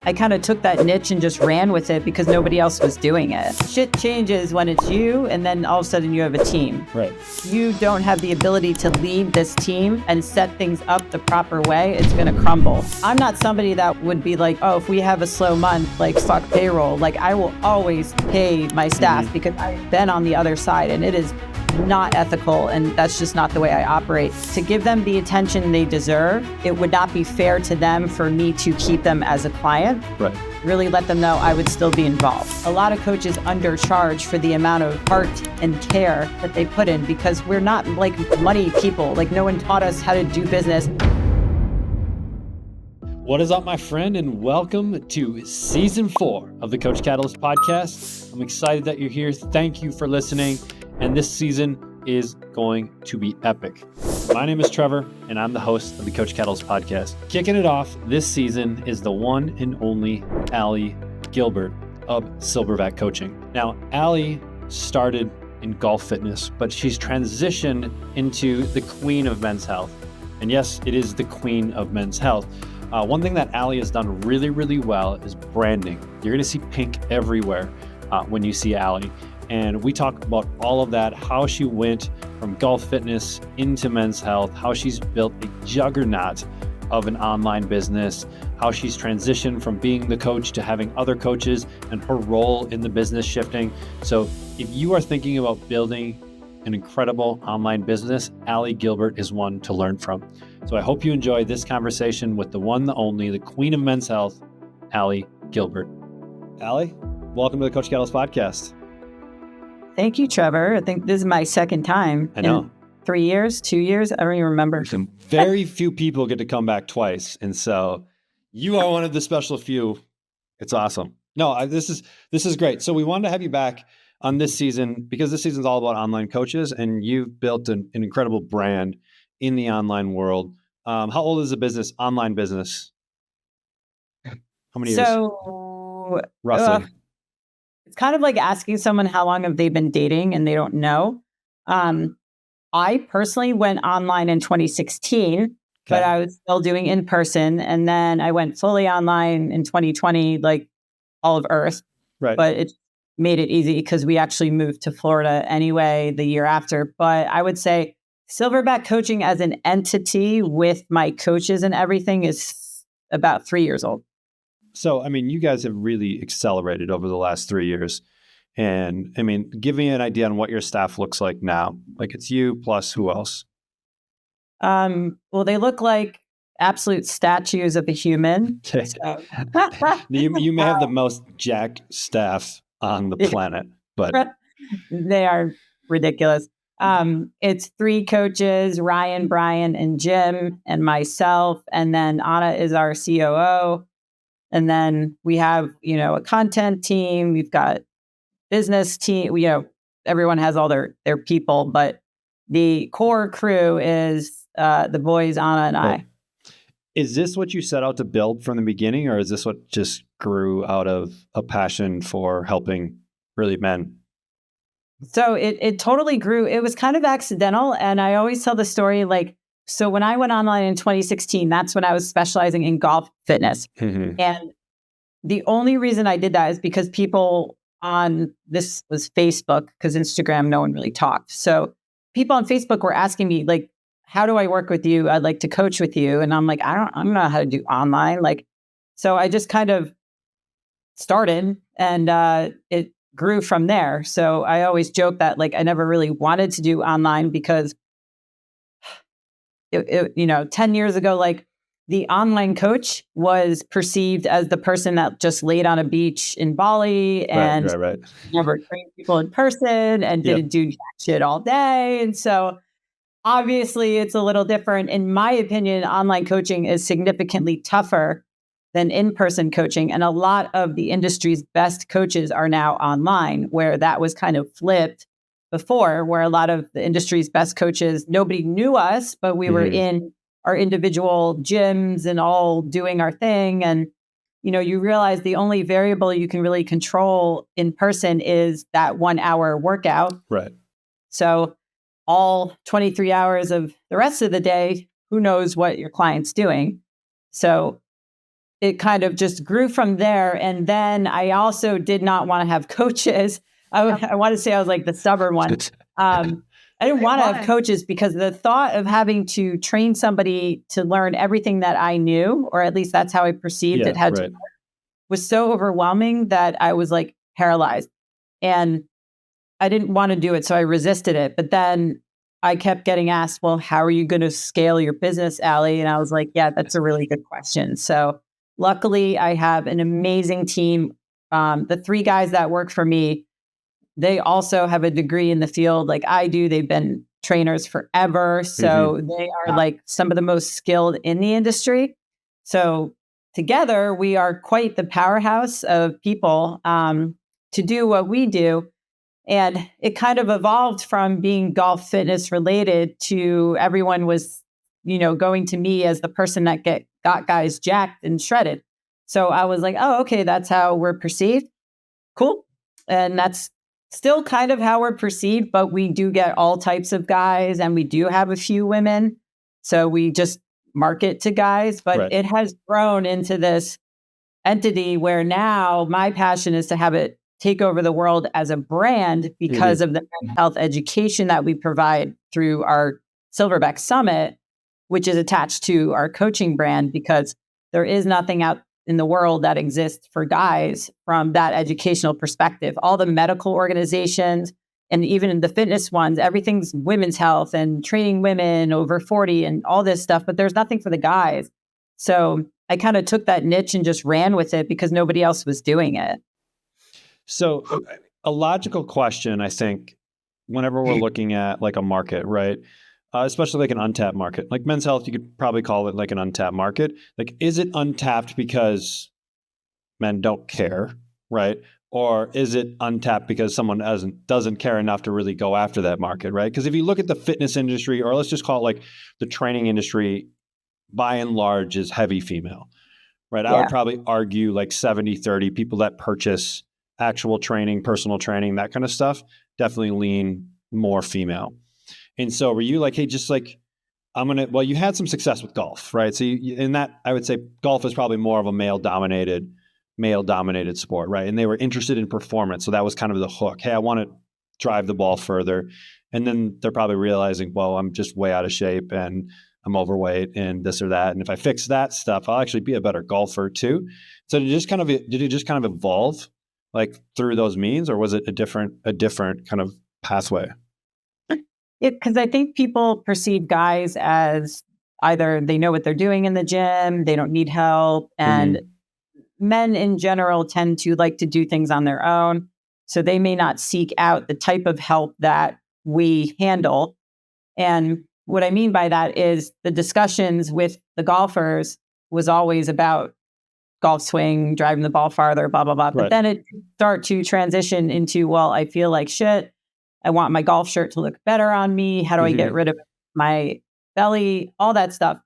I kind of took that niche and just ran with it because nobody else was doing it. Shit changes when it's you, and then all of a sudden you have a team. Right. You don't have the ability to lead this team and set things up the proper way, it's going to crumble. I'm not somebody that would be like, oh, if we have a slow month, like fuck payroll. Like I will always pay my staff because I've been on the other side, and it is not ethical, and that's just not the way I operate. To give them the attention they deserve, it would not be fair to them for me to keep them as a client. Right. Really let them know I would still be involved. A lot of coaches undercharge for the amount of heart and care that they put in because we're not like money people. Like no one taught us how to do business. What is up, my friend, and welcome to Season 4 of the Coach Catalyst Podcast. I'm excited that you're here. Thank you for listening. And this season is going to be epic. My name is Trevor, and I'm the host of the Coach Catalyst Podcast. Kicking it off this season is the one and only Ali Gilbert of Silverback Coaching. Now, Ali started in golf fitness, but she's transitioned into the queen of men's health. And yes, it is the queen of men's health. One thing that Ali has done really, really well is branding. You're going to see pink everywhere when you see Ali. And we talk about all of that, how she went from golf fitness into men's health, how she's built a juggernaut of an online business, how she's transitioned from being the coach to having other coaches and her role in the business shifting. So if you are thinking about building an incredible online business, Ali Gilbert is one to learn from. So I hope you enjoy this conversation with the one, the only, the queen of men's health, Ali Gilbert. Ali, welcome to the Coach Catalyst Podcast. Thank you, Trevor. I think this is my second time. I know. In 3 years, 2 years. I don't even remember. Very few people get to come back twice. And so you are one of the special few. It's awesome. No, this is great. So we wanted to have you back on this season because this season is all about online coaches, and you've built an incredible brand in the online world. How old is the business, online business? How many years? So roughly. It's kind of like asking someone how long have they been dating and they don't know. I personally went online in 2016, but I was still doing in person. And then I went fully online in 2020, like all of Earth. Right. But it made it easy because we actually moved to Florida anyway the year after. But I would say Silverback Coaching as an entity with my coaches and everything is about 3 years old. So, I mean, you guys have really accelerated over the last 3 years. And I mean, give me an idea on what your staff looks like now. Like it's you plus who else? Well, they look like absolute statues of a human. So. You may have the most jacked staff on the planet, but they are ridiculous. It's 3 coaches, Ryan, Brian, and Jim, and myself. And then Anna is our COO. And then we have, a content team. We've got business team. Everyone has all their people, but the core crew is the boys, Anna and I. Is this what you set out to build from the beginning, or is this what just grew out of a passion for helping really men? So it totally grew. It was kind of accidental. And I always tell the story so when I went online in 2016, that's when I was specializing in golf fitness. Mm-hmm. And the only reason I did that is because people this was Facebook, because Instagram, no one really talked. So people on Facebook were asking me, how do I work with you? I'd like to coach with you. And I'm like, I don't know how to do online. So I just kind of started, and it grew from there. So I always joke that I never really wanted to do online because 10 years ago, the online coach was perceived as the person that just laid on a beach in Bali and right. never trained people in person and didn't do shit all day. And so obviously it's a little different. In my opinion, online coaching is significantly tougher than in-person coaching. And a lot of the industry's best coaches are now online, where that was kind of flipped before, where a lot of the industry's best coaches, nobody knew us, but we were in our individual gyms and all doing our thing. And, you realize the only variable you can really control in person is that 1 hour workout. Right. So all 23 hours of the rest of the day, who knows what your client's doing. So it kind of just grew from there. And then I also did not want to have coaches. I want to say I was like the stubborn one. I didn't want to have coaches because the thought of having to train somebody to learn everything that I knew, or at least that's how I perceived it had to work, was so overwhelming that I was like paralyzed. And I didn't want to do it. So I resisted it. But then I kept getting asked, well, how are you going to scale your business, Ali? And I was like, yeah, that's a really good question. So luckily, I have an amazing team. The 3 guys that work for me, they also have a degree in the field like I do. They've been trainers forever. So they are like some of the most skilled in the industry. So together, we are quite the powerhouse of people to do what we do. And it kind of evolved from being golf fitness related to everyone was, going to me as the person that got guys jacked and shredded. So I was like, oh, okay, that's how we're perceived. Cool. And that's still kind of how we're perceived, but we do get all types of guys and we do have a few women. So we just market to guys, but it has grown into this entity where now my passion is to have it take over the world as a brand because of the mental health education that we provide through our Silverback Summit, which is attached to our coaching brand, because there is nothing out in the world that exists for guys from that educational perspective. All the medical organizations and even in the fitness ones, everything's women's health and training women over 40 and all this stuff, but there's nothing for the guys. So I kind of took that niche and just ran with it because nobody else was doing it. So a logical question, I think, whenever we're looking at like a market, right? Especially like an untapped market, like men's health, you could probably call it like an untapped market. Like, is it untapped because men don't care, right? Or is it untapped because someone doesn't care enough to really go after that market, right? Because if you look at the fitness industry, or let's just call it like the training industry, by and large is heavy female, right? I would probably argue like 70-30 people that purchase actual training, personal training, that kind of stuff, definitely lean more female. And so were you like, hey, just like, you had some success with golf, right? So in that, I would say golf is probably more of a male dominated sport, right? And they were interested in performance. So that was kind of the hook. Hey, I want to drive the ball further. And then they're probably realizing, well, I'm just way out of shape and I'm overweight and this or that. And if I fix that stuff, I'll actually be a better golfer too. So did it just kind of evolve like through those means, or was it a different kind of pathway? Because I think people perceive guys as either they know what they're doing in the gym, they don't need help, and men in general tend to like to do things on their own. So they may not seek out the type of help that we handle. And what I mean by that is the discussions with the golfers was always about golf swing, driving the ball farther, blah, blah, blah. But then it start to transition into, well, I feel like shit. I want my golf shirt to look better on me. How do I get rid of my belly? All that stuff.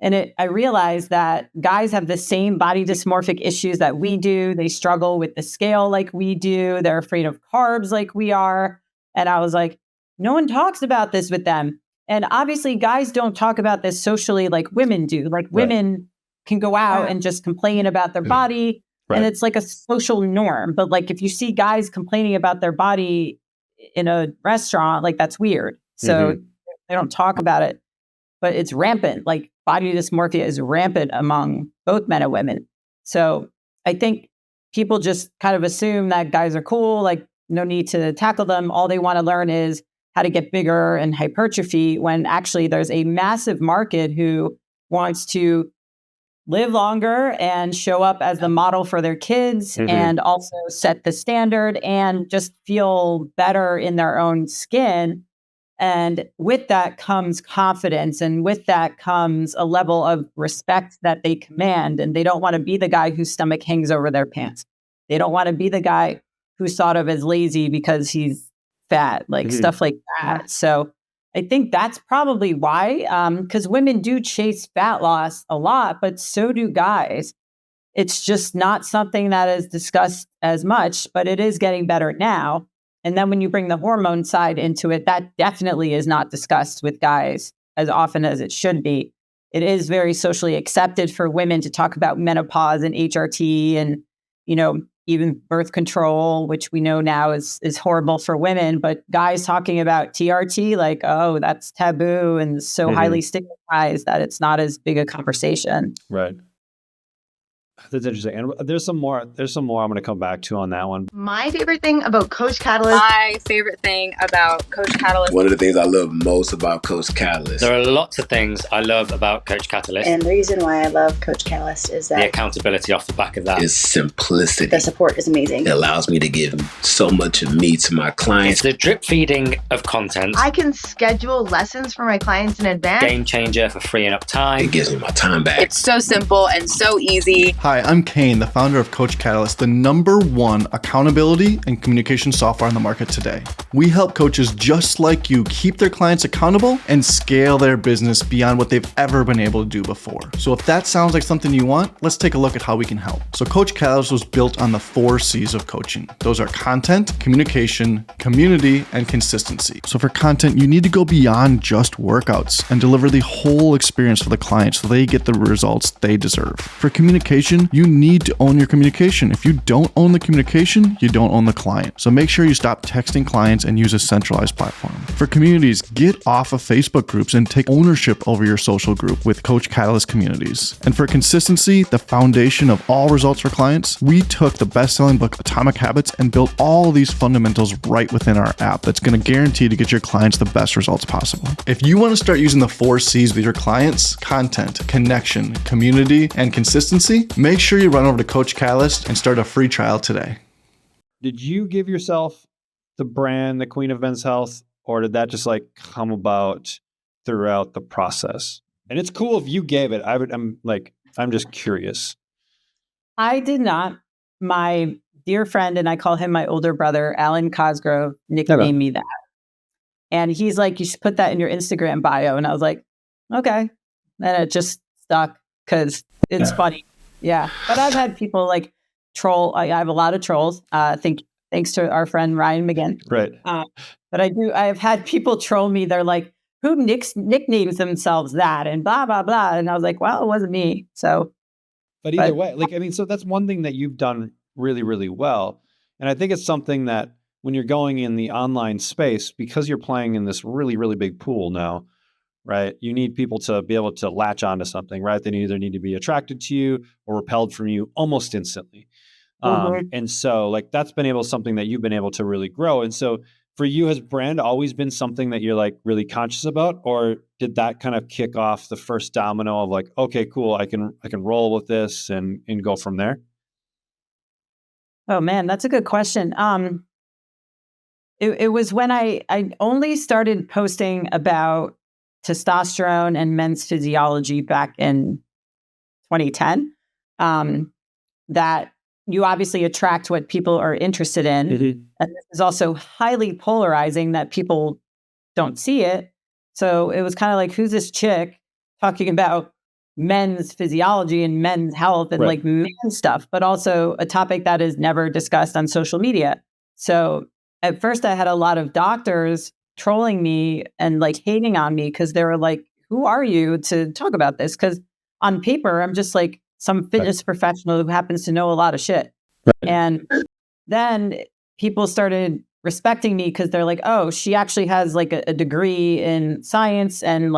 And I realized that guys have the same body dysmorphic issues that we do. They struggle with the scale like we do. They're afraid of carbs like we are. And I was like, no one talks about this with them. And obviously guys don't talk about this socially like women do. Like women can go out and just complain about their body. And it's like a social norm. But like if you see guys complaining about their body in a restaurant, like that's weird. So they don't talk about it, but it's rampant. Like body dysmorphia is rampant among both men and women. So I think people just kind of assume that guys are cool, like no need to tackle them. All they want to learn is how to get bigger and hypertrophy, when actually there's a massive market who wants to live longer and show up as the model for their kids and also set the standard and just feel better in their own skin. And with that comes confidence. And with that comes a level of respect that they command. And they don't want to be the guy whose stomach hangs over their pants. They don't want to be the guy who's thought of as lazy because he's fat, like stuff like that. So I think that's probably why, because women do chase fat loss a lot, but so do guys. It's just not something that is discussed as much, but it is getting better now. And then when you bring the hormone side into it, that definitely is not discussed with guys as often as it should be. it is very socially accepted for women to talk about menopause and HRT and, even birth control, which we know now is horrible for women, but guys talking about TRT, like, oh, that's taboo and so highly stigmatized that it's not as big a conversation. Right. That's interesting. And there's some more I'm going to come back to on that one. My favorite thing about Coach Catalyst. One of the things I love most about Coach Catalyst. There are lots of things I love about Coach Catalyst. And the reason why I love Coach Catalyst is that the accountability off the back of that is simplicity. The support is amazing. It allows me to give so much of me to my clients. It's the drip feeding of content. I can schedule lessons for my clients in advance. Game changer for freeing up time. It gives me my time back. It's so simple and so easy. Hi, I'm Kane, the founder of Coach Catalyst, the #1 accountability and communication software on the market today. We help coaches just like you keep their clients accountable and scale their business beyond what they've ever been able to do before. So if that sounds like something you want, let's take a look at how we can help. So Coach Catalyst was built on the 4 C's of coaching. Those are content, communication, community, and consistency. So for content, you need to go beyond just workouts and deliver the whole experience for the client so they get the results they deserve. For communication, you need to own your communication. If you don't own the communication, you don't own the client. So make sure you stop texting clients and use a centralized platform. For communities, get off of Facebook groups and take ownership over your social group with Coach Catalyst communities. And for consistency, the foundation of all results for clients, we took the best-selling book Atomic Habits and built all these fundamentals right within our app that's going to guarantee to get your clients the best results possible. If you want to start using the 4 C's with your clients, content, connection, community, and consistency, make sure you run over to Coach Catalyst and start a free trial today. Did you give yourself the brand, the Queen of Men's Health, or did that just come about throughout the process? And it's cool if you gave it. I'm just curious. I did not. My dear friend, and I call him my older brother, Alan Cosgrove, nicknamed me that. And he's like, you should put that in your Instagram bio. And I was like, okay. And it just stuck because it's funny. Yeah. But I've had people troll. I have a lot of trolls. Thanks to our friend Ryan McGinn. Right. But I have had people troll me. They're like, who nicknames themselves that? And blah, blah, blah. And I was like, well, it wasn't me. So. But either way, so that's one thing that you've done really, really well. And I think it's something that when you're going in the online space, because you're playing in this really, really big pool now, right? You need people to be able to latch onto something, right? They either need to be attracted to you or repelled from you almost instantly. And so that's been something that you've been able to really grow. And so for you, has brand always been something that you're really conscious about, or did that kind of kick off the first domino of okay, cool, I can roll with this and go from there? Oh man, that's a good question. It was when I only started posting about testosterone and men's physiology back in 2010. That you obviously attract what people are interested in. Mm-hmm. And this is also highly polarizing that people don't see it. So it was kind of who's this chick talking about men's physiology and men's health and men stuff, but also a topic that is never discussed on social media. So at first I had a lot of doctors trolling me and hating on me because they were like, who are you to talk about this? Because on paper, I'm just some fitness professional who happens to know a lot of shit. Right. And then people started respecting me because they're like, oh, she actually has a degree in science and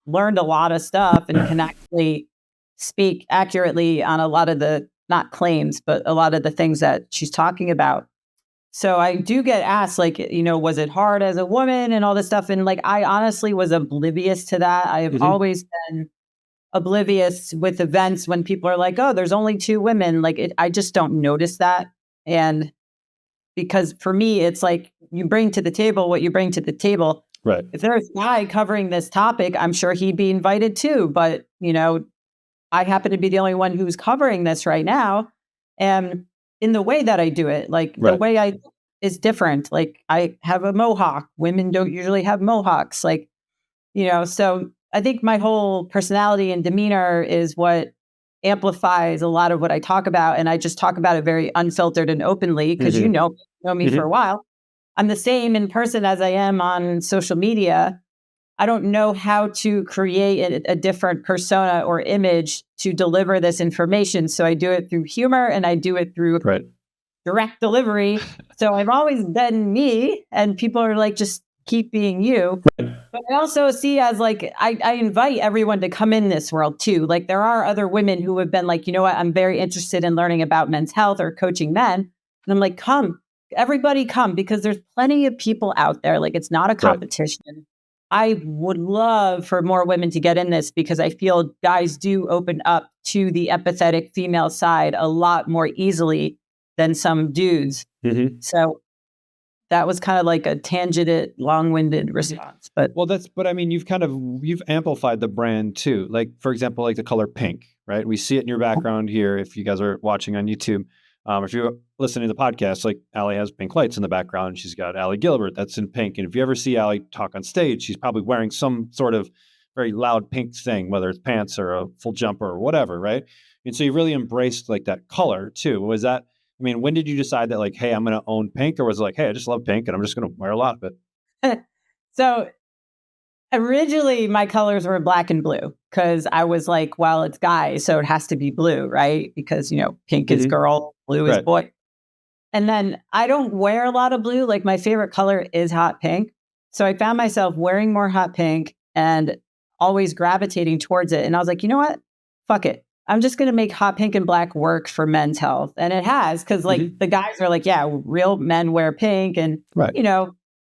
learned a lot of stuff and can actually speak accurately on a lot of the, not claims, but a lot of the things that she's talking about. So I do get asked, was it hard as a woman and all this stuff? And I honestly was oblivious to that. I have always been oblivious with events when people are like, oh, there's only 2 women. I just don't notice that. And because for me, it's you bring to the table what you bring to the table. Right. If there's a guy covering this topic, I'm sure he'd be invited too. But, I happen to be the only one who's covering this right now. And in the way that I do it, the way I is different. I have a mohawk. Women don't usually have mohawks. So I think my whole personality and demeanor is what amplifies a lot of what I talk about. And I just talk about it very unfiltered and openly because you know me for a while. I'm the same in person as I am on social media. I don't know how to create a different persona or image to deliver this information. So I do it through humor and I do it through direct delivery. So I've always been me, and people are like, just keep being you. But I also see as like, I invite everyone to come in this world too. Like there are other women who have been like, you know what, I'm very interested in learning about men's health or coaching men. And I'm like, come, everybody come, because there's plenty of people out there. Like it's not a competition. I would love for more women to get in this because I feel guys do open up to the empathetic female side a lot more easily than some dudes. So that was kind of like a tangented, long-winded response. But I mean, you've amplified the brand too. Like, for example, like the color pink, right? We see it in your background here. If you guys are watching on YouTube, if you're listening to the podcast, like Ali has pink lights in the background. She's got Ali Gilbert that's in pink. And if you ever see Ali talk on stage, she's probably wearing some sort of very loud pink thing, whether it's pants or a full jumper or whatever, right? And so you really embraced like that color too. When did you decide that like, hey, I'm going to own pink? Or was it like, hey, I just love pink and I'm just going to wear a lot of it? So originally my colors were black and blue because I was like, well, it's guys, so it has to be blue, right? Because, pink is girl, blue is boy. And then I don't wear a lot of blue. Like my favorite color is hot pink. So I found myself wearing more hot pink and always gravitating towards it. And I was like, you know what? Fuck it. I'm just going to make hot pink and black work for men's health. And it has, because like the guys are like, yeah, real men wear pink. And,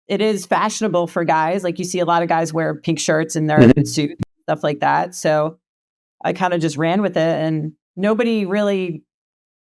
it is fashionable for guys. Like you see a lot of guys wear pink shirts in their suits, stuff like that. So I kind of just ran with it, and nobody really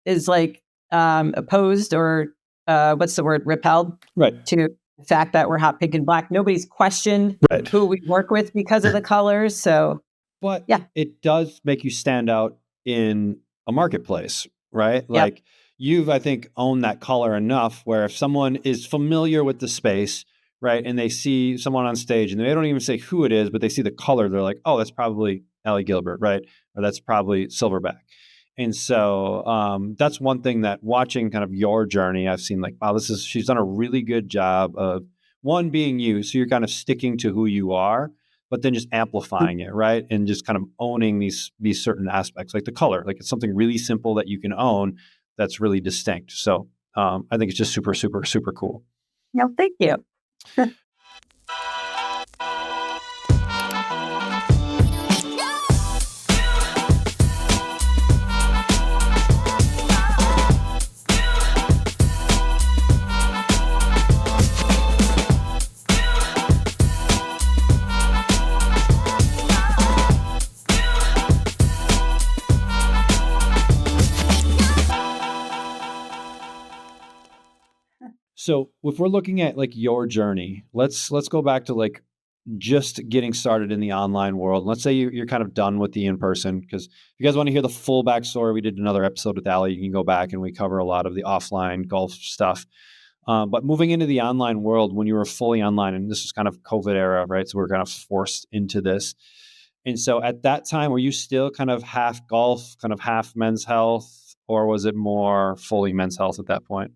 is like opposed or repelled to the fact that we're hot pink and black. Nobody's questioned who we work with because of the colors. So, but it does make you stand out in a marketplace, right? Like you've, I think, owned that color enough where if someone is familiar with the space, right, and they see someone on stage and they don't even say who it is, but they see the color, they're like, oh, that's probably Ali Gilbert, right? Or that's probably Silverback. And so that's one thing that watching kind of your journey, I've seen like, wow, she's done a really good job of one, being you. So you're kind of sticking to who you are, but then just amplifying it, right? And just kind of owning these certain aspects, like the color. Like it's something really simple that you can own that's really distinct. So I think it's just super, super, super cool. No, thank you. So if we're looking at like your journey, let's go back to like just getting started in the online world. Let's say you're kind of done with the in-person, because if you guys want to hear the full backstory, we did another episode with Ali. You can go back and we cover a lot of the offline golf stuff. But moving into the online world, when you were fully online, and this was kind of COVID era, right? So we're kind of forced into this. And so at that time, were you still kind of half golf, kind of half men's health, or was it more fully men's health at that point?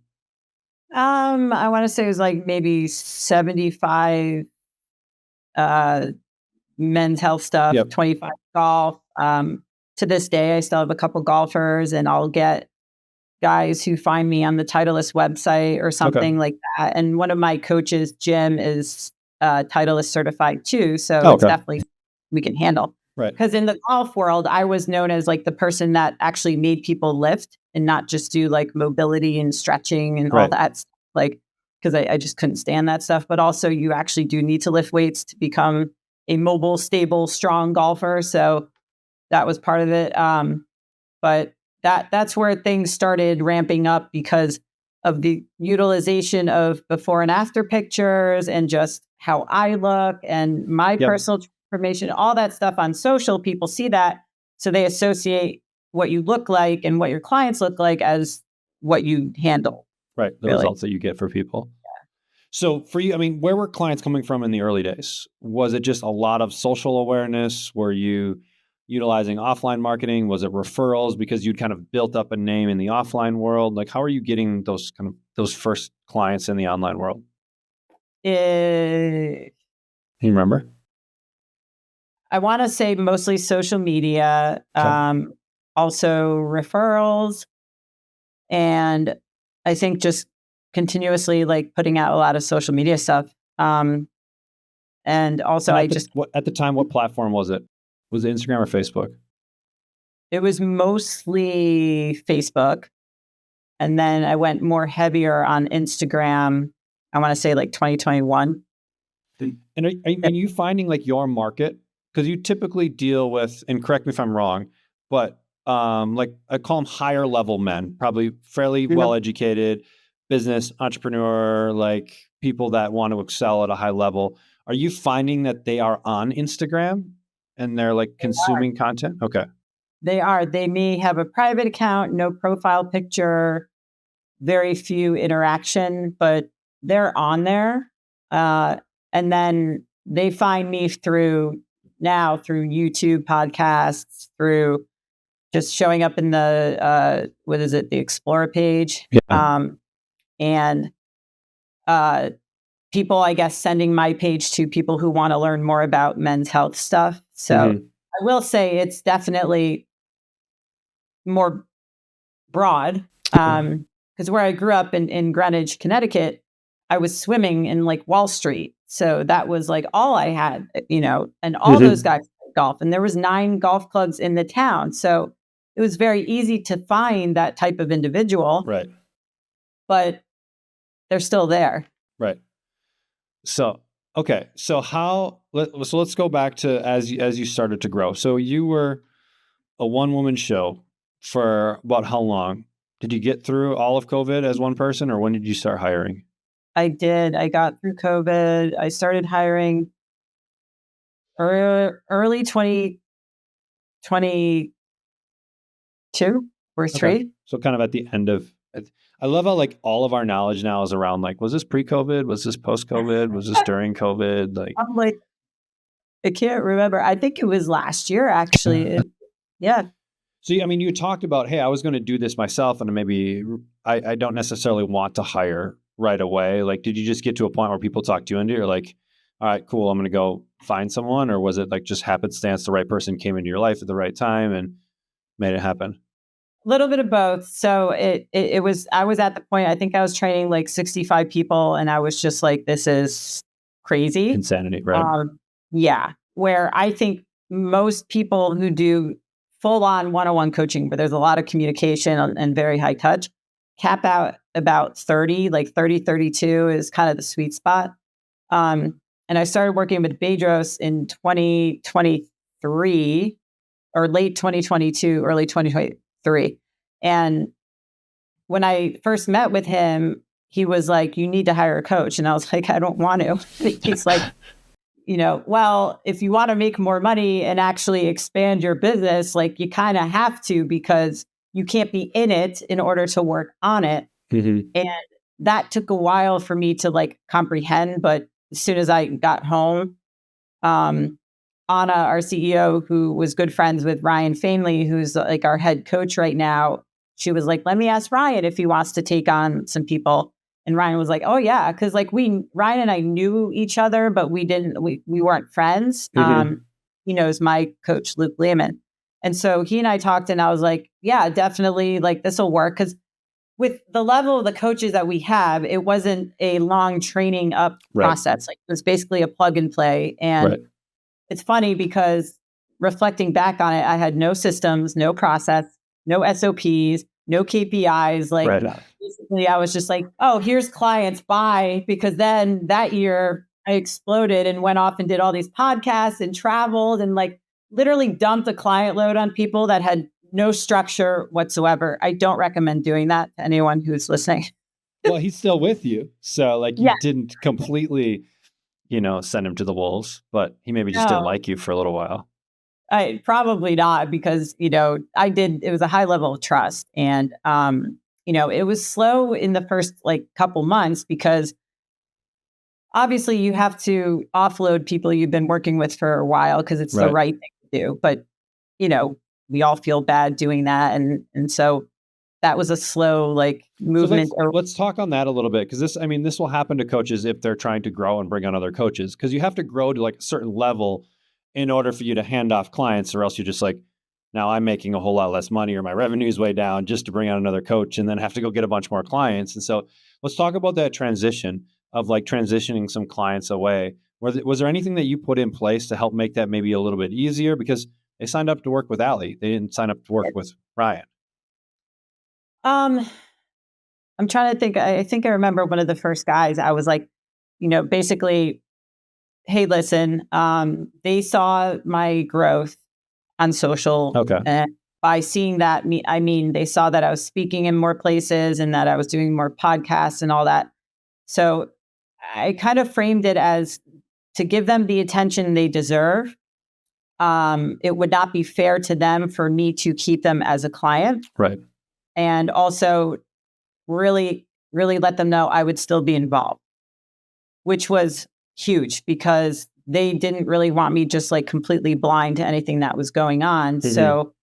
I want to say it was like maybe 75 men's health stuff, 25 golf. To this day, I still have a couple golfers, and I'll get guys who find me on the Titleist website or something like that. And one of my coaches, Jim, is Titleist certified too. So it's definitely we can handle. Right. Because in the golf world, I was known as like the person that actually made people lift and not just do like mobility and stretching and all that stuff. Like, because I just couldn't stand that stuff. But also you actually do need to lift weights to become a mobile, stable, strong golfer. So that was part of it. But that's where things started ramping up because of the utilization of before and after pictures and just how I look and my personal transformation, all that stuff on social. People see that. So they associate what you look like and what your clients look like as what you handle. Right. The results that you get for people. Yeah. So for you, I mean, where were clients coming from in the early days? Was it just a lot of social awareness? Were you utilizing offline marketing? Was it referrals because you'd kind of built up a name in the offline world? Like, how are you getting those first clients in the online world? Can you remember? I want to say mostly social media, also referrals, and I think just continuously like putting out a lot of social media stuff. And also at the time, what platform was it? Was it Instagram or Facebook? It was mostly Facebook. And then I went more heavier on Instagram. I want to say like 2021. And are you finding like your market? Because you typically deal with, and correct me if I'm wrong, but like I call them higher level men, probably fairly well educated, business entrepreneur, like people that want to excel at a high level. Are you finding that they are on Instagram and they're like consuming content? Okay. They are. They may have a private account, no profile picture, very few interaction, but they're on there. And then they find me through YouTube podcasts, through just showing up in the, the Explore page. Yeah. And people, I guess, sending my page to people who want to learn more about men's health stuff. So I will say it's definitely more broad. Because where I grew up in Greenwich, Connecticut, I was swimming in like Wall Street. So that was like all I had, and all those guys played golf. And there was 9 golf clubs in the town. So it was very easy to find that type of individual. Right. But they're still there. Right. So, okay. So let's go back to as you started to grow. So you were a one-woman show for about how long? Did you get through all of COVID as one person, or when did you start hiring? I did. I got through COVID. I started hiring early 2022 or 3. Okay. So kind of at the end of, I love how like all of our knowledge now is around like, was this pre-COVID? Was this post-COVID? Was this during COVID? Like, I'm like, I can't remember. I think it was last year, actually. Yeah. So, I mean, you talked about, hey, I was going to do this myself, and maybe I don't necessarily want to hire right away. Like, did you just get to a point where people talked you into it? You're like, all right, cool, I'm going to go find someone? Or was it like just happenstance, the right person came into your life at the right time and made it happen? A little bit of both. So it was, I was at the point, I think I was training like 65 people, and I was just like, this is crazy. Insanity, right? Yeah. Where I think most people who do full-on one-on-one coaching, but there's a lot of communication and very high touch, cap out about 30, like 30, 32 is kind of the sweet spot. And I started working with Bedros in 2023 or late 2022, early 2023. And when I first met with him, he was like, you need to hire a coach. And I was like, I don't want to. He's like, well, if you want to make more money and actually expand your business, like you kind of have to, because you can't be in it in order to work on it. And that took a while for me to like comprehend. But as soon as I got home, Anna, our CEO, who was good friends with Ryan Fainley, who's like our head coach right now, she was like, let me ask Ryan if he wants to take on some people. And Ryan was like, oh yeah. Cause like Ryan and I knew each other, but we weren't friends. He knows my coach, Luke Lehman. And so he and I talked, and I was like, yeah, definitely, like this will work. Cause with the level of the coaches that we have, it wasn't a long training up process. Like it was basically a plug and play. And it's funny because reflecting back on it, I had no systems, no process, no SOPs, no KPIs. Like basically I was just like, oh, here's clients, bye. Because then that year I exploded and went off and did all these podcasts and traveled and like literally dumped a client load on people that had no structure whatsoever. I don't recommend doing that to anyone who's listening. Well, he's still with you. So like you didn't completely, send him to the wolves, but he maybe just didn't like you for a little while. I probably not, because, it was a high level of trust. And, it was slow in the first like couple months, because obviously you have to offload people you've been working with for a while, because it's the right thing to do. But, we all feel bad doing that. And so that was a slow like movement. So let's talk on that a little bit, because this will happen to coaches if they're trying to grow and bring on other coaches, because you have to grow to like a certain level in order for you to hand off clients, or else you're just like, now I'm making a whole lot less money or my revenue is way down just to bring on another coach and then have to go get a bunch more clients. And so let's talk about that transition of like transitioning some clients away. Was there anything that you put in place to help make that maybe a little bit easier? Because they signed up to work with Ali. They didn't sign up to work with Ryan. I'm trying to think. I think I remember one of the first guys. I was like, basically, hey, listen, they saw my growth on social. Okay. And by seeing that, they saw that I was speaking in more places and that I was doing more podcasts and all that. So I kind of framed it as to give them the attention they deserve. It would not be fair to them for me to keep them as a client. Right. And also really, really let them know I would still be involved, which was huge because they didn't really want me just like completely blind to anything that was going on. Mm-hmm. So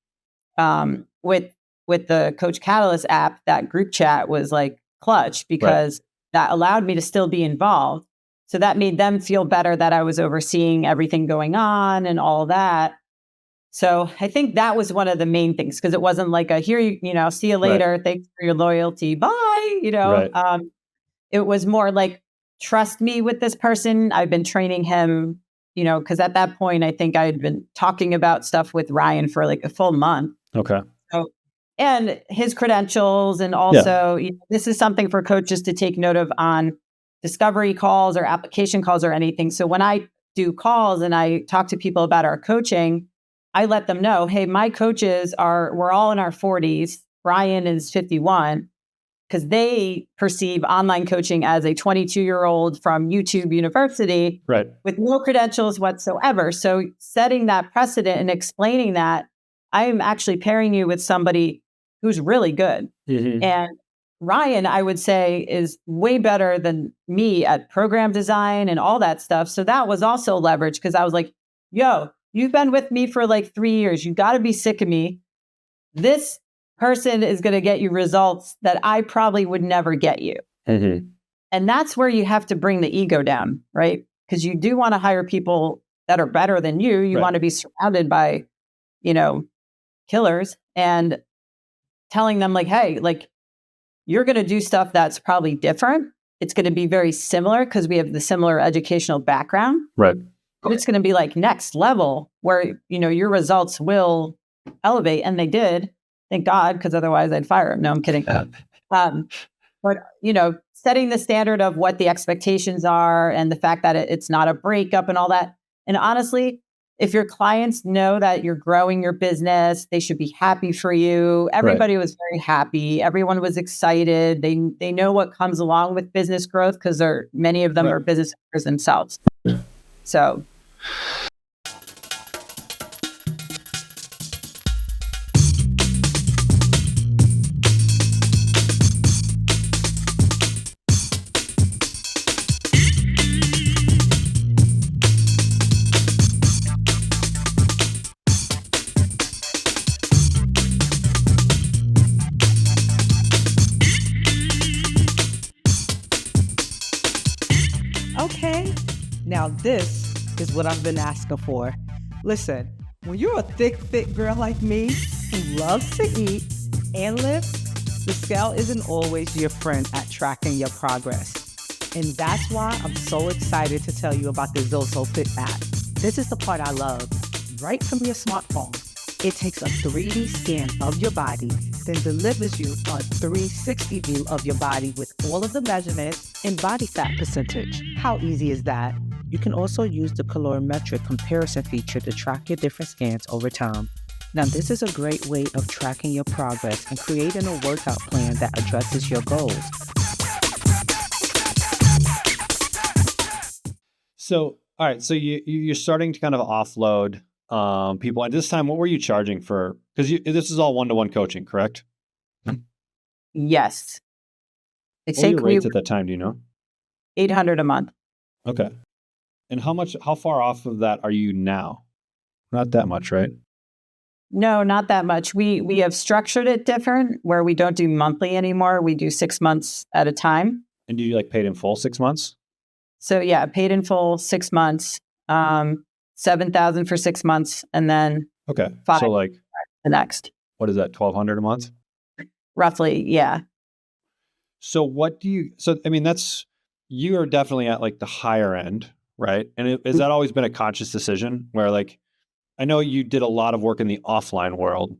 with the Coach Catalyst app, that group chat was like clutch because that allowed me to still be involved. So that made them feel better that I was overseeing everything going on and all that. So I think that was one of the main things because it wasn't like see you later. Right. Thanks for your loyalty. Bye. Right. It was more like, trust me with this person. I've been training him, because at that point, I think I had been talking about stuff with Ryan for like a full month. Okay. So, and his credentials. And also, this is something for coaches to take note of on discovery calls or application calls or anything. So when I do calls and I talk to people about our coaching, I let them know, hey, my coaches we're all in our 40s. Ryan is 51. Because they perceive online coaching as a 22-year-old from YouTube University with no credentials whatsoever. So setting that precedent and explaining that I am actually pairing you with somebody who's really good. Mm-hmm. And Ryan, I would say, is way better than me at program design and all that stuff. So that was also leverage because I was like, yo, you've been with me for like 3 years. You got to be sick of me. This person is going to get you results that I probably would never get you. Mm-hmm. And that's where you have to bring the ego down, right? Because you do want to hire people that are better than you. You want to be surrounded by, killers and telling them like, hey, like you're going to do stuff that's probably different. It's going to be very similar because we have the similar educational background. Right. But it's going to be like next level where, your results will elevate. And they did. Thank God, because otherwise I'd fire him. No, I'm kidding. But, setting the standard of what the expectations are and the fact that it's not a breakup and all that. And honestly, if your clients know that you're growing your business, they should be happy for you. Everybody was very happy. Everyone was excited. They know what comes along with business growth because many of them are business owners themselves. So. Now this is what I've been asking for. Listen, when you're a thick, fit girl like me who loves to eat and lift, the scale isn't always your friend at tracking your progress. And that's why I'm so excited to tell you about the Zozo Fit app. This is the part I love. Right from your smartphone, it takes a 3D scan of your body, then delivers you a 360 view of your body with all of the measurements and body fat percentage. How easy is that? You can also use the calorimetric comparison feature to track your different scans over time. Now, this is a great way of tracking your progress and creating a workout plan that addresses your goals. So, all right. So you're starting to kind of offload people. At this time, what were you charging for? Because this is all one-to-one coaching, correct? Yes. What were your rates at that time? Do you know? $800 a month. Okay. And how far off of that are you now? Not that much, right? No, not that much. We have structured it different where we don't do monthly anymore. We do 6 months at a time. And do you like paid in full 6 months? So yeah, paid in full 6 months. 7,000 for 6 months, and then Okay. 5 So like, the next. what is that? 1,200 a month? Roughly, yeah. So I mean, you are definitely at like the higher end, right? And has that always been a conscious decision where like, I know you did a lot of work in the offline world,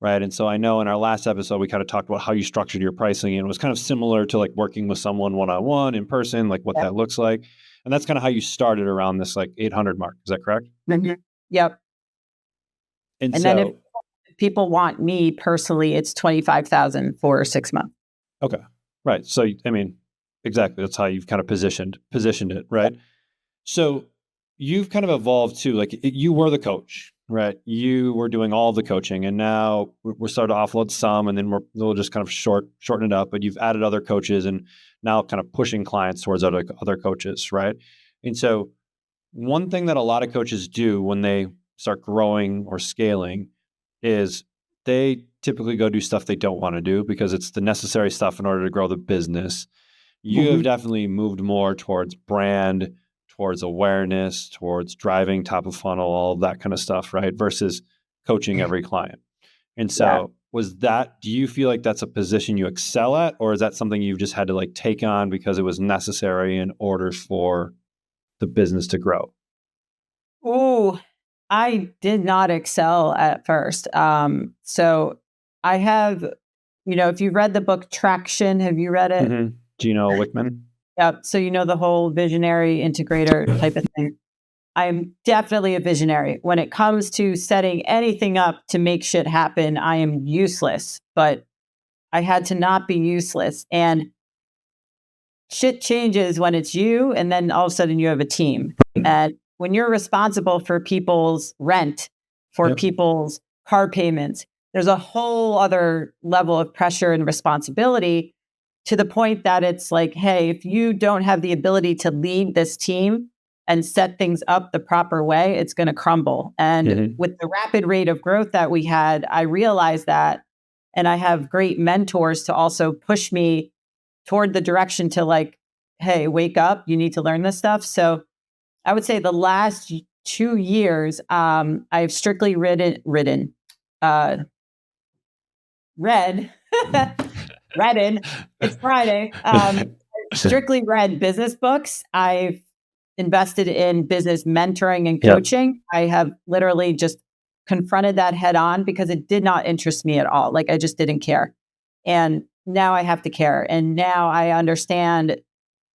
right? And so I know in our last episode, we kind of talked about how you structured your pricing, and it was kind of similar to like working with someone one-on-one in person, like what Yep. that looks like. And that's kind of how you started around this like 800 mark. Is that correct? Mhm. Yep. And And so, then if people want me personally, it's 25,000 for 6 months. okay. Right. So, I mean, exactly. That's how you've kind of positioned it, right? So you've kind of evolved too. Like you were the coach, right? You were doing all the coaching, and now we're starting to offload some, and then we'll just kind of shorten it up. But you've added other coaches, and now kind of pushing clients towards other coaches, right? And so one thing that a lot of coaches do when they start growing or scaling is they typically go do stuff they don't want to do because it's the necessary stuff in order to grow the business. You have definitely moved more towards brand, towards awareness, towards driving top of funnel, all of that kind of stuff, right? Versus coaching every client. And so do you feel like that's a position you excel at, or is that something you've just had to like take on because it was necessary in order for the business to grow? Oh, I did not excel at first. So I have, if you've read the book Traction, have you read it? Mm-hmm. Gino Wickman? Yep. So the whole visionary integrator type of thing. I'm definitely a visionary. When it comes to setting anything up to make shit happen, I am useless. But I had to not be useless. And shit changes when it's you, and then all of a sudden you have a team. And when you're responsible for people's rent, for people's car payments, there's a whole other level of pressure and responsibility, to the point that it's like, hey, if you don't have the ability to lead this team and set things up the proper way, it's going to crumble. And with the rapid rate of growth that we had, I realized that. And I have great mentors to also push me toward the direction to like, hey, wake up, you need to learn this stuff. So I would say the last 2 years, I've strictly read, it's Friday, strictly read business books. I've invested in business mentoring and coaching. I have literally just confronted that head on because it did not interest me at all. Like I just didn't care. And now I have to care. And now I understand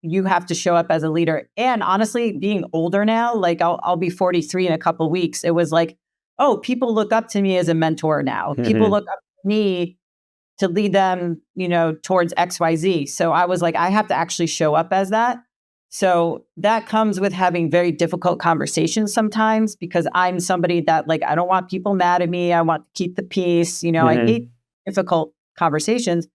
you have to show up as a leader. And honestly, being older now, like I'll be 43 in a couple of weeks. It was like, oh, people look up to me as a mentor now. People look up to me to lead them, towards XYZ. So I was like, I have to actually show up as that. So that comes with having very difficult conversations sometimes, because I'm somebody that like, I don't want people mad at me. I want to keep the peace. I hate difficult conversations.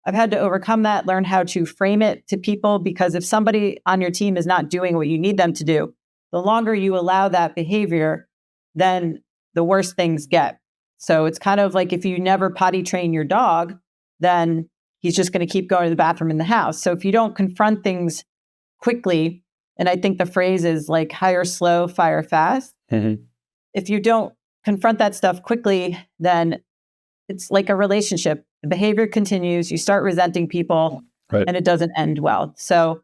I've had to overcome that, learn how to frame it to people, because if somebody on your team is not doing what you need them to do, the longer you allow that behavior, then the worse things get. So it's kind of like if you never potty train your dog, then he's just going to keep going to the bathroom in the house. So if you don't confront things quickly, and I think the phrase is like hire slow, fire fast. If you don't confront that stuff quickly, then it's like a relationship. The behavior continues, you start resenting people, and it doesn't end well. So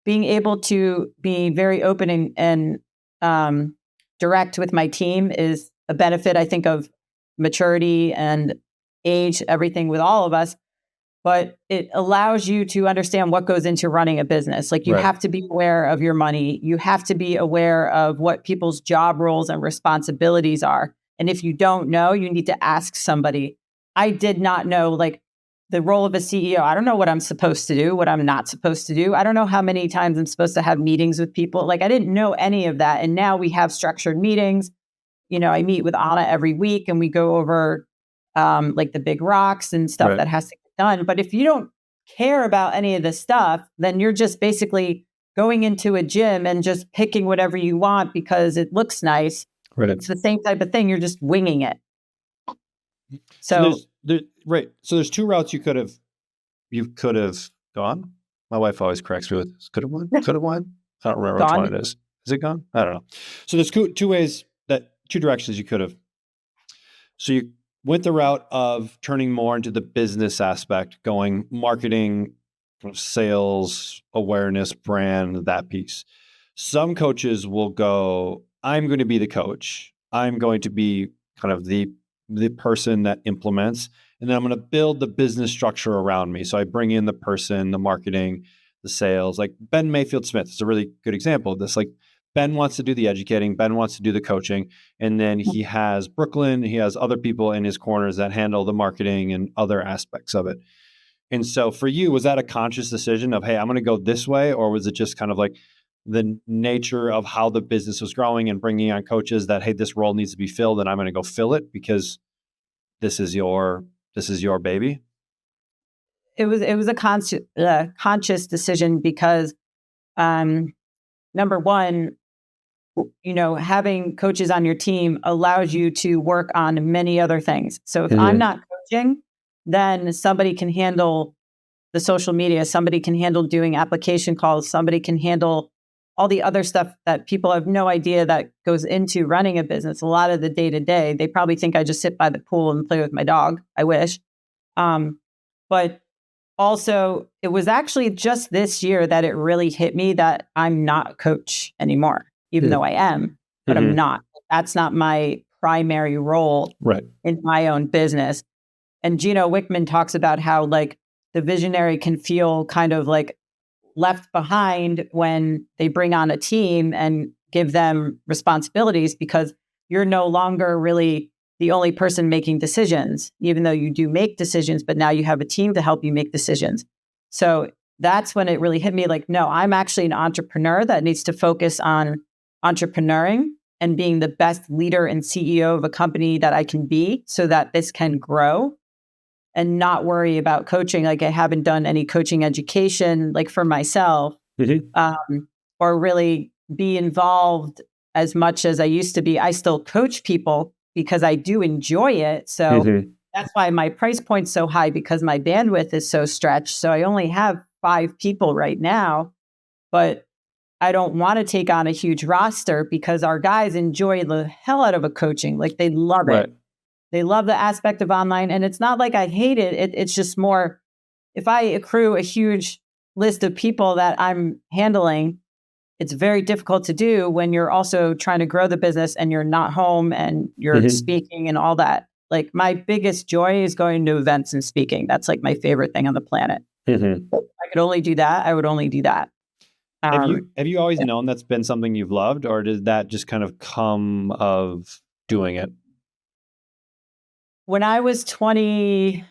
being able to be very open and direct with my team is a benefit, I think, of maturity and age, everything with all of us. But it allows you to understand what goes into running a business. Like you have to be aware of your money. You have to be aware of what people's job roles and responsibilities are. And if you don't know, you need to ask somebody. I did not know like the role of a CEO. I don't know what I'm supposed to do, what I'm not supposed to do. I don't know how many times I'm supposed to have meetings with people. Like I didn't know any of that. And now we have structured meetings. I meet with Anna every week and we go over like the big rocks and stuff that has to get done. But if you don't care about any of this stuff, then you're just basically going into a gym and just picking whatever you want because it looks nice. It's the same type of thing. You're just winging it. So there's two routes you could have gone. My wife always corrects me with could have won. I don't remember which one it is. Is it gone? I don't know. So there's two directions you could have. So you went the route of turning more into the business aspect, going marketing, sales, awareness, brand, that piece. Some coaches will go, I'm going to be the coach. I'm going to be kind of the person that implements, and then I'm going to build the business structure around me. So I bring in the person, the marketing, the sales. Like Ben Mayfield Smith is a really good example of this. Like Ben wants to do the educating, Ben wants to do the coaching, and then he has Brooklyn, he has other people in his corners that handle the marketing and other aspects of it. And so for you, was that a conscious decision of, hey, I'm going to go this way? Or was it just kind of like the nature of how the business was growing and bringing on coaches that, hey, this role needs to be filled and I'm going to go fill it because this is your baby? It was a conscious decision because, number one, having coaches on your team allows you to work on many other things. So if I'm not coaching, then somebody can handle the social media, somebody can handle doing application calls, somebody can handle all the other stuff that people have no idea that goes into running a business. A lot of the day-to-day, they probably think I just sit by the pool and play with my dog. I wish. But also, it was actually just this year that it really hit me that I'm not a coach anymore, even though I am, but I'm not. That's not my primary role in my own business. And Gino Wickman talks about how like the visionary can feel kind of like left behind when they bring on a team and give them responsibilities because you're no longer really the only person making decisions, even though you do make decisions, but now you have a team to help you make decisions. So that's when it really hit me like, no, I'm actually an entrepreneur that needs to focus on entrepreneuring and being the best leader and CEO of a company that I can be so that this can grow and not worry about coaching. Like I haven't done any coaching education like for myself or really be involved as much as I used to be. I still coach people because I do enjoy it. So that's why my price point's so high because my bandwidth is so stretched. So I only have 5 people right now, but I don't want to take on a huge roster because our guys enjoy the hell out of a coaching. Like they love it. They love the aspect of online. And it's not like I hate it. It's just more, if I accrue a huge list of people that I'm handling, it's very difficult to do when you're also trying to grow the business and you're not home and you're speaking and all that. Like my biggest joy is going to events and speaking. That's like my favorite thing on the planet. If I could only do that, I would only do that. Have you always known that's been something you've loved, or did that just kind of come of doing it? When I was 22,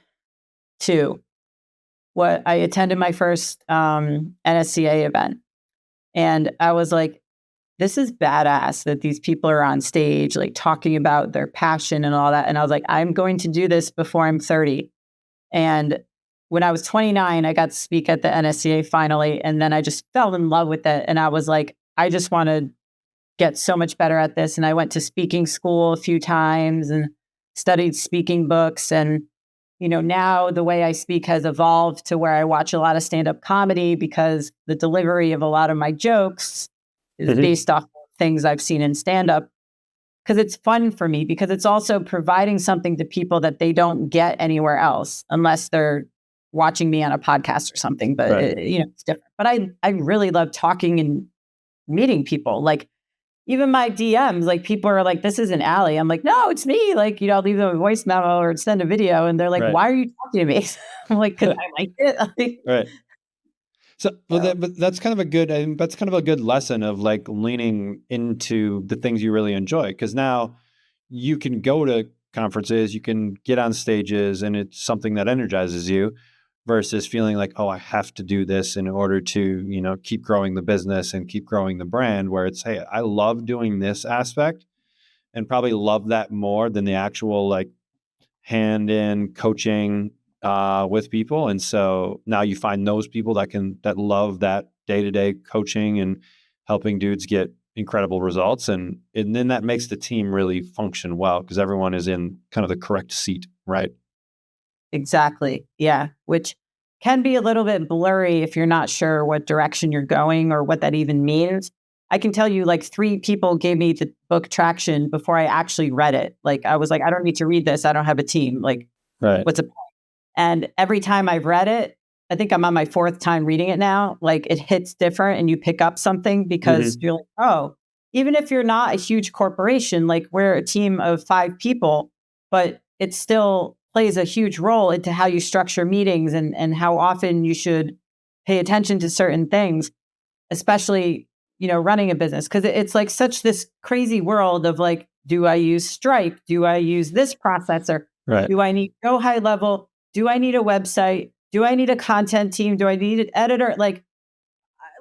I attended my first NSCA event. And I was like, this is badass that these people are on stage, like talking about their passion and all that. And I was like, I'm going to do this before I'm 30. And when I was 29, I got to speak at the NSCA finally. And then I just fell in love with it. And I was like, I just want to get so much better at this. And I went to speaking school a few times and studied speaking books. And, now the way I speak has evolved to where I watch a lot of stand-up comedy because the delivery of a lot of my jokes is based off of things I've seen in stand-up. Because it's fun for me, because it's also providing something to people that they don't get anywhere else unless they're watching me on a podcast or something. But, it's different. But I really love talking and meeting people. Like, even my DMs, like people are like, this isn't Ali. I'm like, no, it's me. Like, I'll leave them a voice memo or send a video. And they're like, why are you talking to me? I'm like, because I like it. Right. So, but that's kind of a good lesson of like leaning into the things you really enjoy. Because now you can go to conferences, you can get on stages, and it's something that energizes you versus feeling like, oh, I have to do this in order to, keep growing the business and keep growing the brand, where it's, hey, I love doing this aspect and probably love that more than the actual like hand in coaching with people. And so now you find those people that love that day-to-day coaching and helping dudes get incredible results. And then that makes the team really function well because everyone is in kind of the correct seat, right? Exactly. Yeah. Which can be a little bit blurry if you're not sure what direction you're going or what that even means. I can tell you like 3 people gave me the book traction before I actually read it. Like I was like, I don't need to read this. I don't have a team. Like, what's a point? And every time I've read it, I think I'm on my 4th time reading it now. Like it hits different and you pick up something because you're like, oh, even if you're not a huge corporation, like we're a team of 5 people, but it still plays a huge role into how you structure meetings and how often you should pay attention to certain things, especially, running a business. Cause it's like such this crazy world of like, do I use Stripe? Do I use this processor? Do I need go high level? Do I need a website? Do I need a content team? Do I need an editor? Like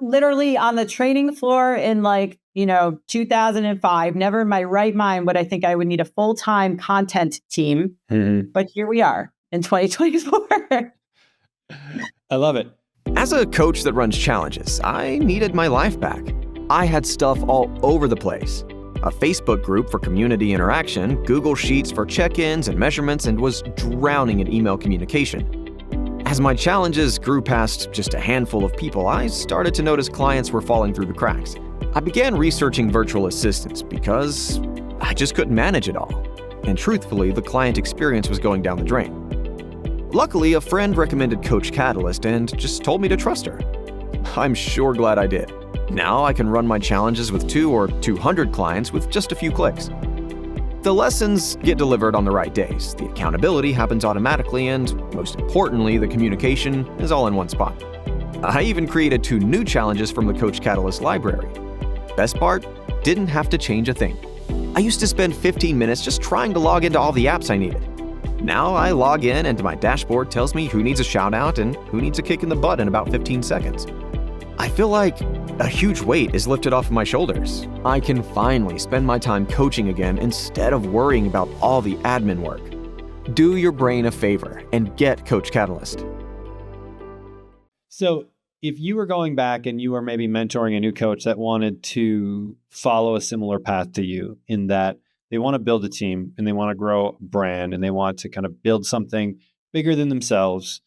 literally on the training floor in 2005, never in my right mind would I think I would need a full-time content team. But here we are in 2024. I love it. As a coach that runs challenges, I needed my life back. I had stuff all over the place. A Facebook group for community interaction, Google Sheets for check-ins and measurements, and was drowning in email communication. As my challenges grew past just a handful of people, I started to notice clients were falling through the cracks. I began researching virtual assistants because I just couldn't manage it all. And truthfully, the client experience was going down the drain. Luckily, a friend recommended Coach Catalyst and just told me to trust her. I'm sure glad I did. Now I can run my challenges with 2 or 200 clients with just a few clicks. The lessons get delivered on the right days, the accountability happens automatically, and most importantly, the communication is all in one spot. I even created 2 new challenges from the Coach Catalyst library. Best part, didn't have to change a thing. I used to spend 15 minutes just trying to log into all the apps I needed. Now I log in and my dashboard tells me who needs a shout out and who needs a kick in the butt in about 15 seconds. I feel like a huge weight is lifted off of my shoulders. I can finally spend my time coaching again instead of worrying about all the admin work. Do your brain a favor and get Coach Catalyst. So if you were going back and you were maybe mentoring a new coach that wanted to follow a similar path to you, in that they want to build a team and they want to grow a brand and they want to kind of build something bigger than themselves,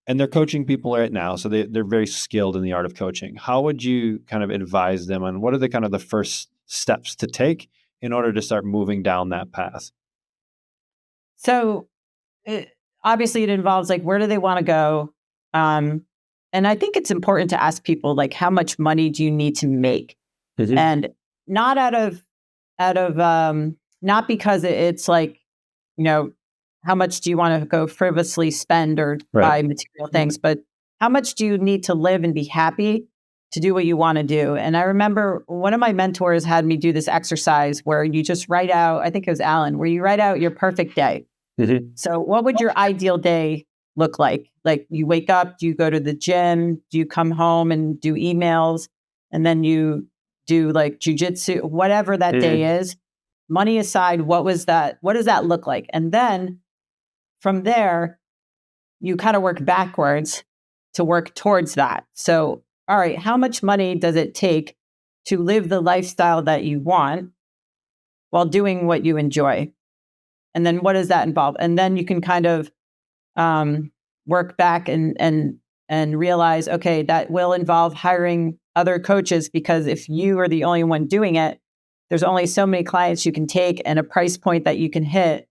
and they're coaching people right now, so they're very skilled in the art of coaching. How would you kind of advise them on what are the kind of the first steps to take in order to start moving down that path? So obviously it involves like, where do they want to go? And I think it's important to ask people like, how much money do you need to make? And not out of not because it's like, how much do you want to go frivolously spend or buy material things, but how much do you need to live and be happy to do what you want to do? And I remember one of my mentors had me do this exercise where you just write out, I think it was Alan, where you write out your perfect day. So what would your ideal day look like? Like you wake up, do you go to the gym? Do you come home and do emails? And then you do like jujitsu, whatever that day is. Money aside, what does that look like? And then from there, you kind of work backwards to work towards that. So, all right, how much money does it take to live the lifestyle that you want while doing what you enjoy? And then what does that involve? And then you can kind of work back and realize, okay, that will involve hiring other coaches, because if you are the only one doing it, there's only so many clients you can take and a price point that you can hit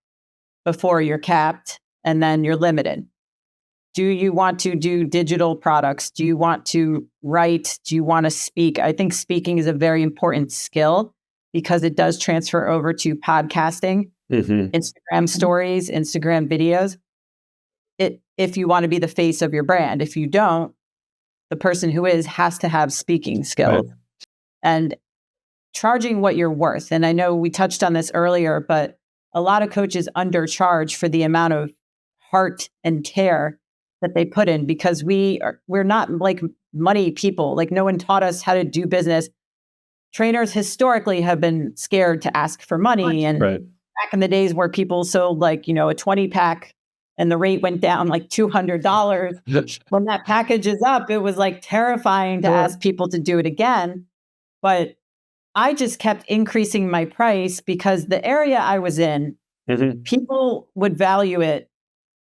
before you're capped, and then you're limited. Do you want to do digital products? Do you want to write? Do you want to speak? I think speaking is a very important skill because it does transfer over to podcasting, Instagram stories, Instagram videos. If you want to be the face of your brand. If you don't, the person who has to have speaking skills. And charging what you're worth. And I know we touched on this earlier, but a lot of coaches undercharge for the amount of heart and care that they put in, because we're not like money people. Like no one taught us how to do business. Trainers historically have been scared to ask for money. And back in the days where people sold like, a 20-pack and the rate went down like $200, when that package is up, it was like terrifying to ask people to do it again. But I just kept increasing my price because the area I was in, people would value it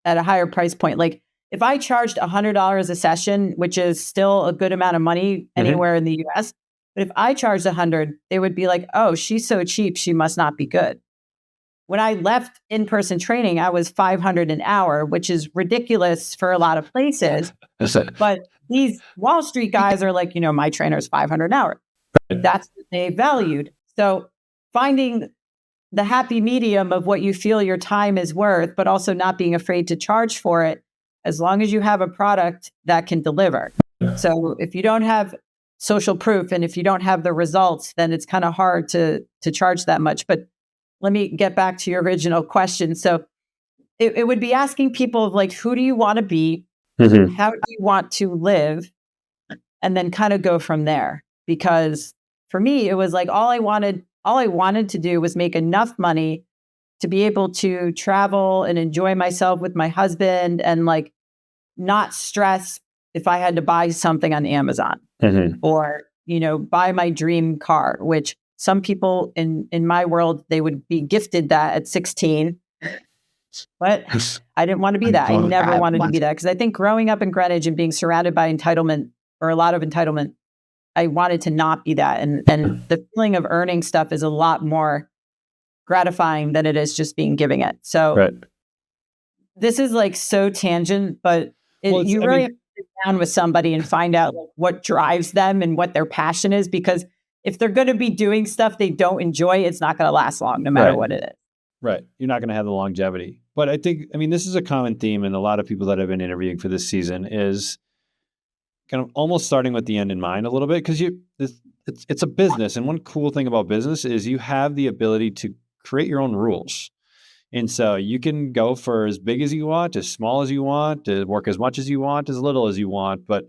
at a higher price point. Like if I charged $100 a session, which is still a good amount of money anywhere in the US, But if I charged 100, they would be like, oh, she's so cheap, she must not be good. When I left in-person training, I was 500 an hour, which is ridiculous for a lot of places. But these Wall Street guys are like, my trainer's 500 an hour. That's what they valued. So finding the happy medium of what you feel your time is worth, but also not being afraid to charge for it, as long as you have a product that can deliver. So if you don't have social proof and if you don't have the results, then it's kind of hard to charge that much. But let me get back to your original question. So it would be asking people like, who do you want to be? Mm-hmm. How do you want to live? And then kind of go from there. Because for me, it was like all I wanted to do was make enough money to be able to travel and enjoy myself with my husband and like not stress if I had to buy something on Amazon or, buy my dream car, which some people in my world, they would be gifted that at 16. But I didn't want to be that. I never wanted to be that because I think growing up in Greenwich and being surrounded by entitlement or a lot of entitlement, I wanted to not be that. And the feeling of earning stuff is a lot more gratifying than it is just being giving it. So this is like so tangent, but you really have to sit down with somebody and find out like, what drives them and what their passion is. Because if they're going to be doing stuff they don't enjoy, it's not going to last long, no matter what it is. Right. You're not going to have the longevity. But I think, this is a common theme in a lot of people that I've been interviewing for this season is kind of almost starting with the end in mind a little bit, because it's a business. And one cool thing about business is you have the ability to create your own rules. And so you can go for as big as you want, as small as you want, to work as much as you want, as little as you want. But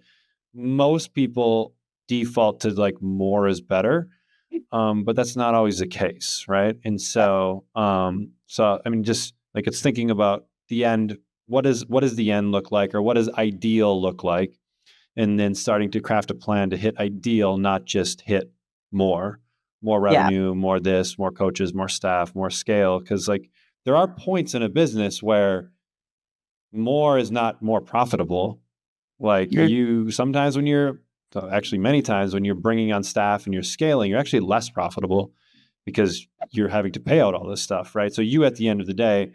most people default to like more is better. But that's not always the case. Right. And so, just like it's thinking about the end, what does the end look like, or what does ideal look like? And then starting to craft a plan to hit ideal, not just hit more revenue, more this, more coaches, more staff, more scale. Cause like there are points in a business where more is not more profitable. Like many times when you're bringing on staff and you're scaling, you're actually less profitable because you're having to pay out all this stuff, right? So you, at the end of the day,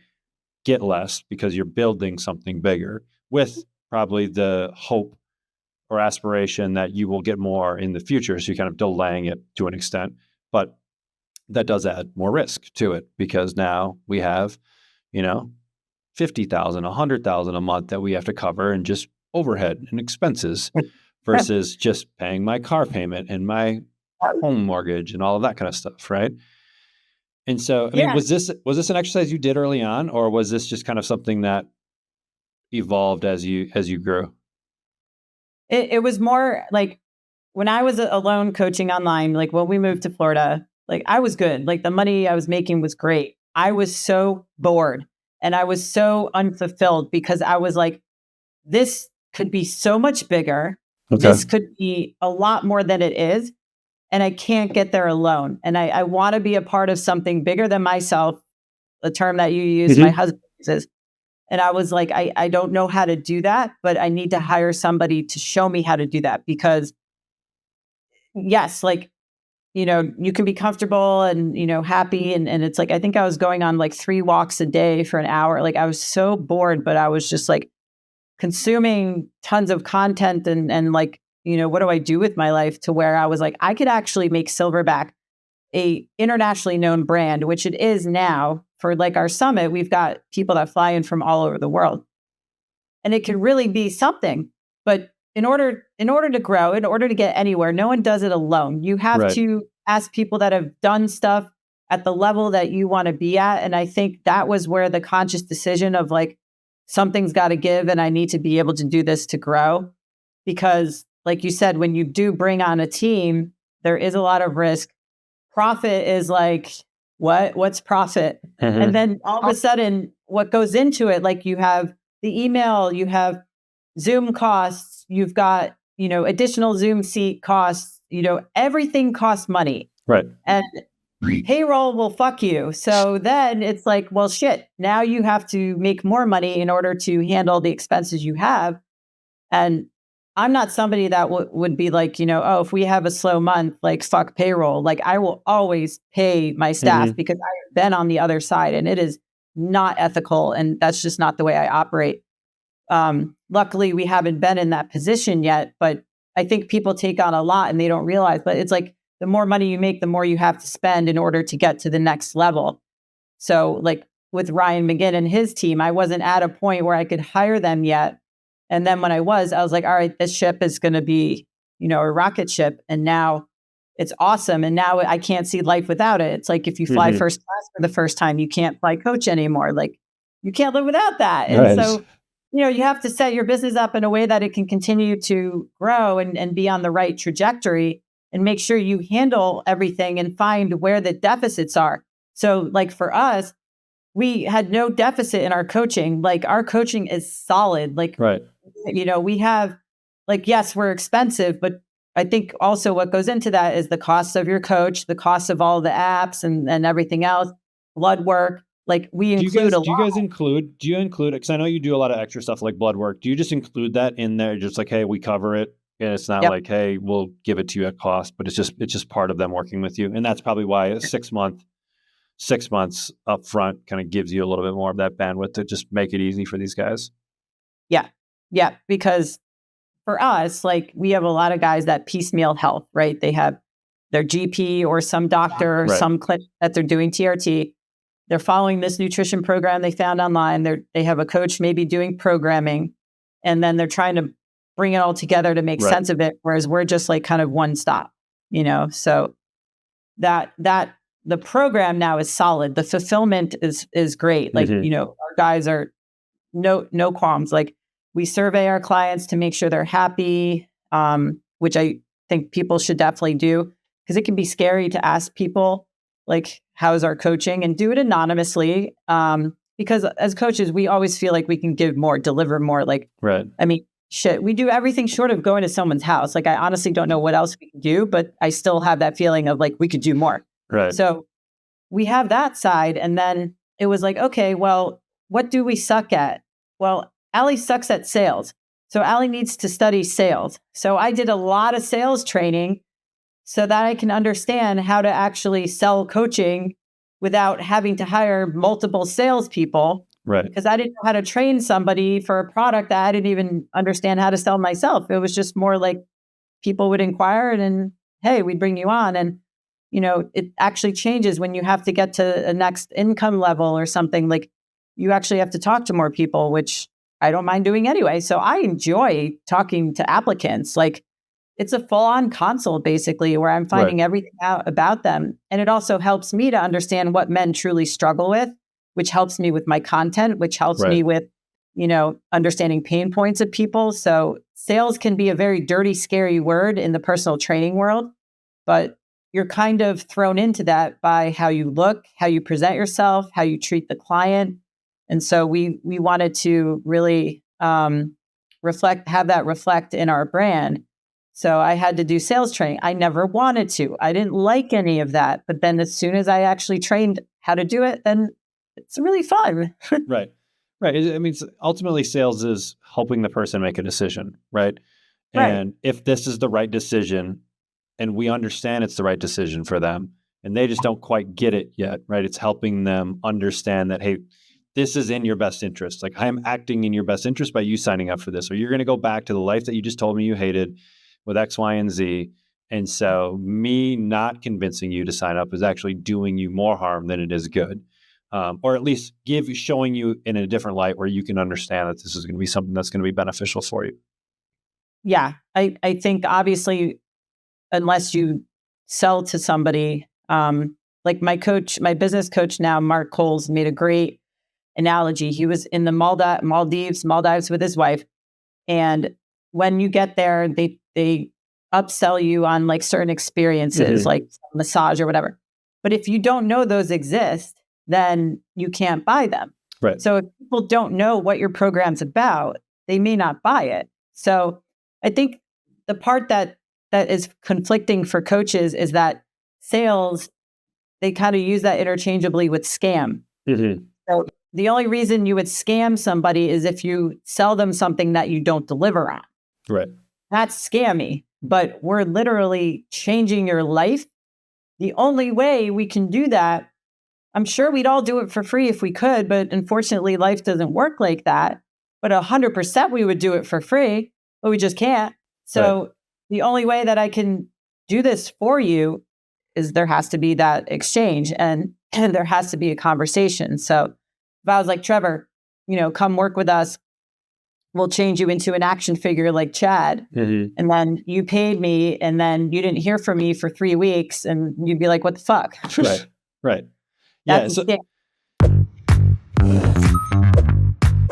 get less because you're building something bigger with probably the hope or aspiration that you will get more in the future. So you're kind of delaying it to an extent, but that does add more risk to it because now we have, $50,000, $100,000 a month that we have to cover and just overhead and expenses versus just paying my car payment and my home mortgage and all of that kind of stuff, right? And so, was this an exercise you did early on, or was this just kind of something that evolved as you grew? It was more like when I was alone coaching online, like when we moved to Florida, like I was good. Like the money I was making was great. I was so bored and I was so unfulfilled because I was like, this could be so much bigger. Okay. This could be a lot more than it is. And I can't get there alone. And I want to be a part of something bigger than myself, a term that you use, my husband uses. And I was like, I don't know how to do that, but I need to hire somebody to show me how to do that because yes, like, you can be comfortable and, happy. And it's like, I think I was going on like 3 walks a day for an hour. Like I was so bored, but I was just like consuming tons of content and like, what do I do with my life to where I was like, I could actually make Silverback a internationally known brand, which it is now. For like our summit, we've got people that fly in from all over the world. And it could really be something. But in order to grow, in order to get anywhere, no one does it alone. You have to ask people that have done stuff at the level that you want to be at. And I think that was where the conscious decision of like, something's got to give and I need to be able to do this to grow. Because like you said, when you do bring on a team, there is a lot of risk. Profit is like, what's profit? Mm-hmm. And then all of a sudden, what goes into it, like you have the email, you have Zoom costs, you've got, additional Zoom seat costs, everything costs money. Right. And payroll will fuck you. So then it's like, well, shit, now you have to make more money in order to handle the expenses you have. And I'm not somebody that would be like, oh, if we have a slow month, like fuck payroll. Like I will always pay my staff because I've been on the other side and it is not ethical. And that's just not the way I operate. Luckily, we haven't been in that position yet, but I think people take on a lot and they don't realize, but it's like the more money you make, the more you have to spend in order to get to the next level. So like with Ryan McGinn and his team, I wasn't at a point where I could hire them yet. And then when I was like, all right, this ship is going to be, a rocket ship. And now it's awesome. And now I can't see life without it. It's like if you fly first class for the first time, you can't fly coach anymore. Like you can't live without that. And so, you have to set your business up in a way that it can continue to grow and be on the right trajectory and make sure you handle everything and find where the deficits are. So like for us, we had no deficit in our coaching. Like our coaching is solid. Like, we have like, yes, we're expensive, but I think also what goes into that is the cost of your coach, the cost of all the apps and everything else, blood work. Like we include do you include, because I know you do a lot of extra stuff like blood work. Do you just include that in there? Just like, hey, we cover it. And it's not like, hey, we'll give it to you at cost, but it's just part of them working with you. And that's probably why a 6 months up front kind of gives you a little bit more of that bandwidth to just make it easy for these guys. Yeah. Yeah. Because for us, like we have a lot of guys that piecemeal health, right? They have their GP or some doctor or some clinic that they're doing TRT. They're following this nutrition program they found online. They have a coach maybe doing programming, and then they're trying to bring it all together to make sense of it. Whereas we're just like kind of one stop, so that the program now is solid. The fulfillment is great. Like, our guys are no qualms. Like we survey our clients to make sure they're happy, which I think people should definitely do because it can be scary to ask people like, how's our coaching, and do it anonymously. Because as coaches, we always feel like we can give more, deliver more. Like, I mean, shit, we do everything short of going to someone's house. Like, I honestly don't know what else we can do, but I still have that feeling of like, we could do more. So we have that side. And then it was like, okay, well, what do we suck at? Well, Ali sucks at sales. So Ali needs to study sales. So I did a lot of sales training so that I can understand how to actually sell coaching without having to hire multiple salespeople. Because I didn't know how to train somebody for a product that I didn't even understand how to sell myself. It was just more like people would inquire and then, hey, we'd bring you on. And, it actually changes when you have to get to a next income level or something. Like you actually have to talk to more people, which I don't mind doing anyway. So I enjoy talking to applicants. Like it's a full-on consult basically where I'm finding everything out about them. And it also helps me to understand what men truly struggle with, which helps me with my content, which helps me with, understanding pain points of people. So sales can be a very dirty, scary word in the personal training world, but you're kind of thrown into that by how you look, how you present yourself, how you treat the client. And so we wanted to really have that reflect in our brand. So I had to do sales training. I never wanted to. I didn't like any of that. But then as soon as I actually trained how to do it, then it's really fun. Right. I mean, ultimately sales is helping the person make a decision, right? And if this is the right decision and we understand it's the right decision for them and they just don't quite get it yet, right? It's helping them understand that, hey, this is in your best interest. Like I'm acting in your best interest by you signing up for this, or you're going to go back to the life that you just told me you hated with X, Y, and Z. And so me not convincing you to sign up is actually doing you more harm than it is good. Or at least showing you in a different light where you can understand that this is going to be something that's going to be beneficial for you. Yeah. I think obviously, unless you sell to somebody, like my business coach now, Mark Coles, made a great analogy. He was in the Maldives with his wife. And when you get there, they upsell you on like certain experiences, like massage or whatever. But if you don't know those exist, then you can't buy them. So if people don't know what your program's about, they may not buy it. So I think the part that is conflicting for coaches is that sales, they kind of use that interchangeably with scam. So the only reason you would scam somebody is if you sell them something that you don't deliver on. that's scammy, but we're literally changing your life. The only way we can do that, I'm sure we'd all do it for free if we could, but unfortunately life doesn't work like that. But 100% we would do it for free, but we just can't. So the only way that I can do this for you is there has to be that exchange and there has to be a conversation. So if I was like, Trevor, come work with us, we'll change you into an action figure like Chad. And then you paid me and then you didn't hear from me for 3 weeks and you'd be like, what the fuck? Right. Yeah.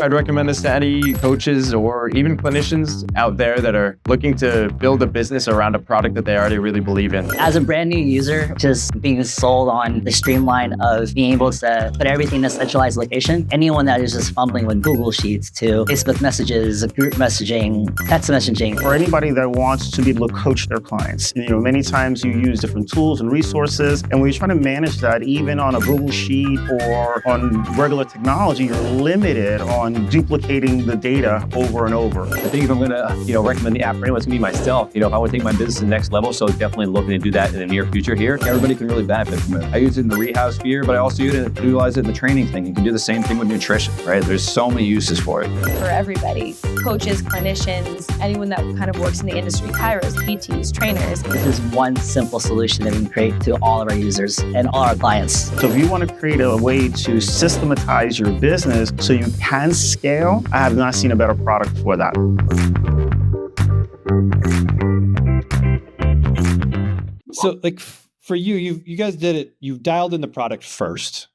I'd recommend this to any coaches or even clinicians out there that are looking to build a business around a product that they already really believe in. As a brand new user, just being sold on the streamline of being able to put everything in a centralized location, anyone that is just fumbling with Google Sheets to Facebook messages, group messaging, text messaging. For anybody that wants to be able to coach their clients, many times you use different tools and resources, and when you try to manage that, even on a Google Sheet or on regular technology, you're limited on duplicating the data over and over. I think if I'm going to, recommend the app for anyone, it's going to be myself. If I want to take my business to the next level, so definitely looking to do that in the near future here. Everybody can really benefit from it. I use it in the rehab sphere, but I also utilize it in the training thing. You can do the same thing with nutrition, right? There's so many uses for it. For everybody, coaches, clinicians, anyone that kind of works in the industry, chiros, PTs, trainers. This is one simple solution that we can create to all of our users and all our clients. So if you want to create a way to systematize your business so you can scale, I have not seen a better product for that. So for you guys did it, you've dialed in the product first,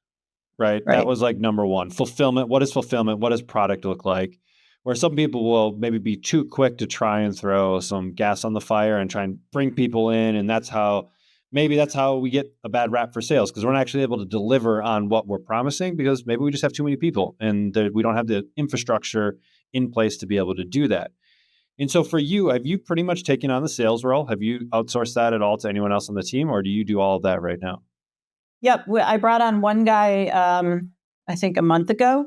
right? That was like number one. Fulfillment. What is fulfillment? What does product look like? Where some people will maybe be too quick to try and throw some gas on the fire and try and bring people in. And that's how we get a bad rap for sales, because we're not actually able to deliver on what we're promising because maybe we just have too many people and we don't have the infrastructure in place to be able to do that. And so for you, have you pretty much taken on the sales role? Have you outsourced that at all to anyone else on the team, or do you do all of that right now? Yep. I brought on one guy, I think a month ago,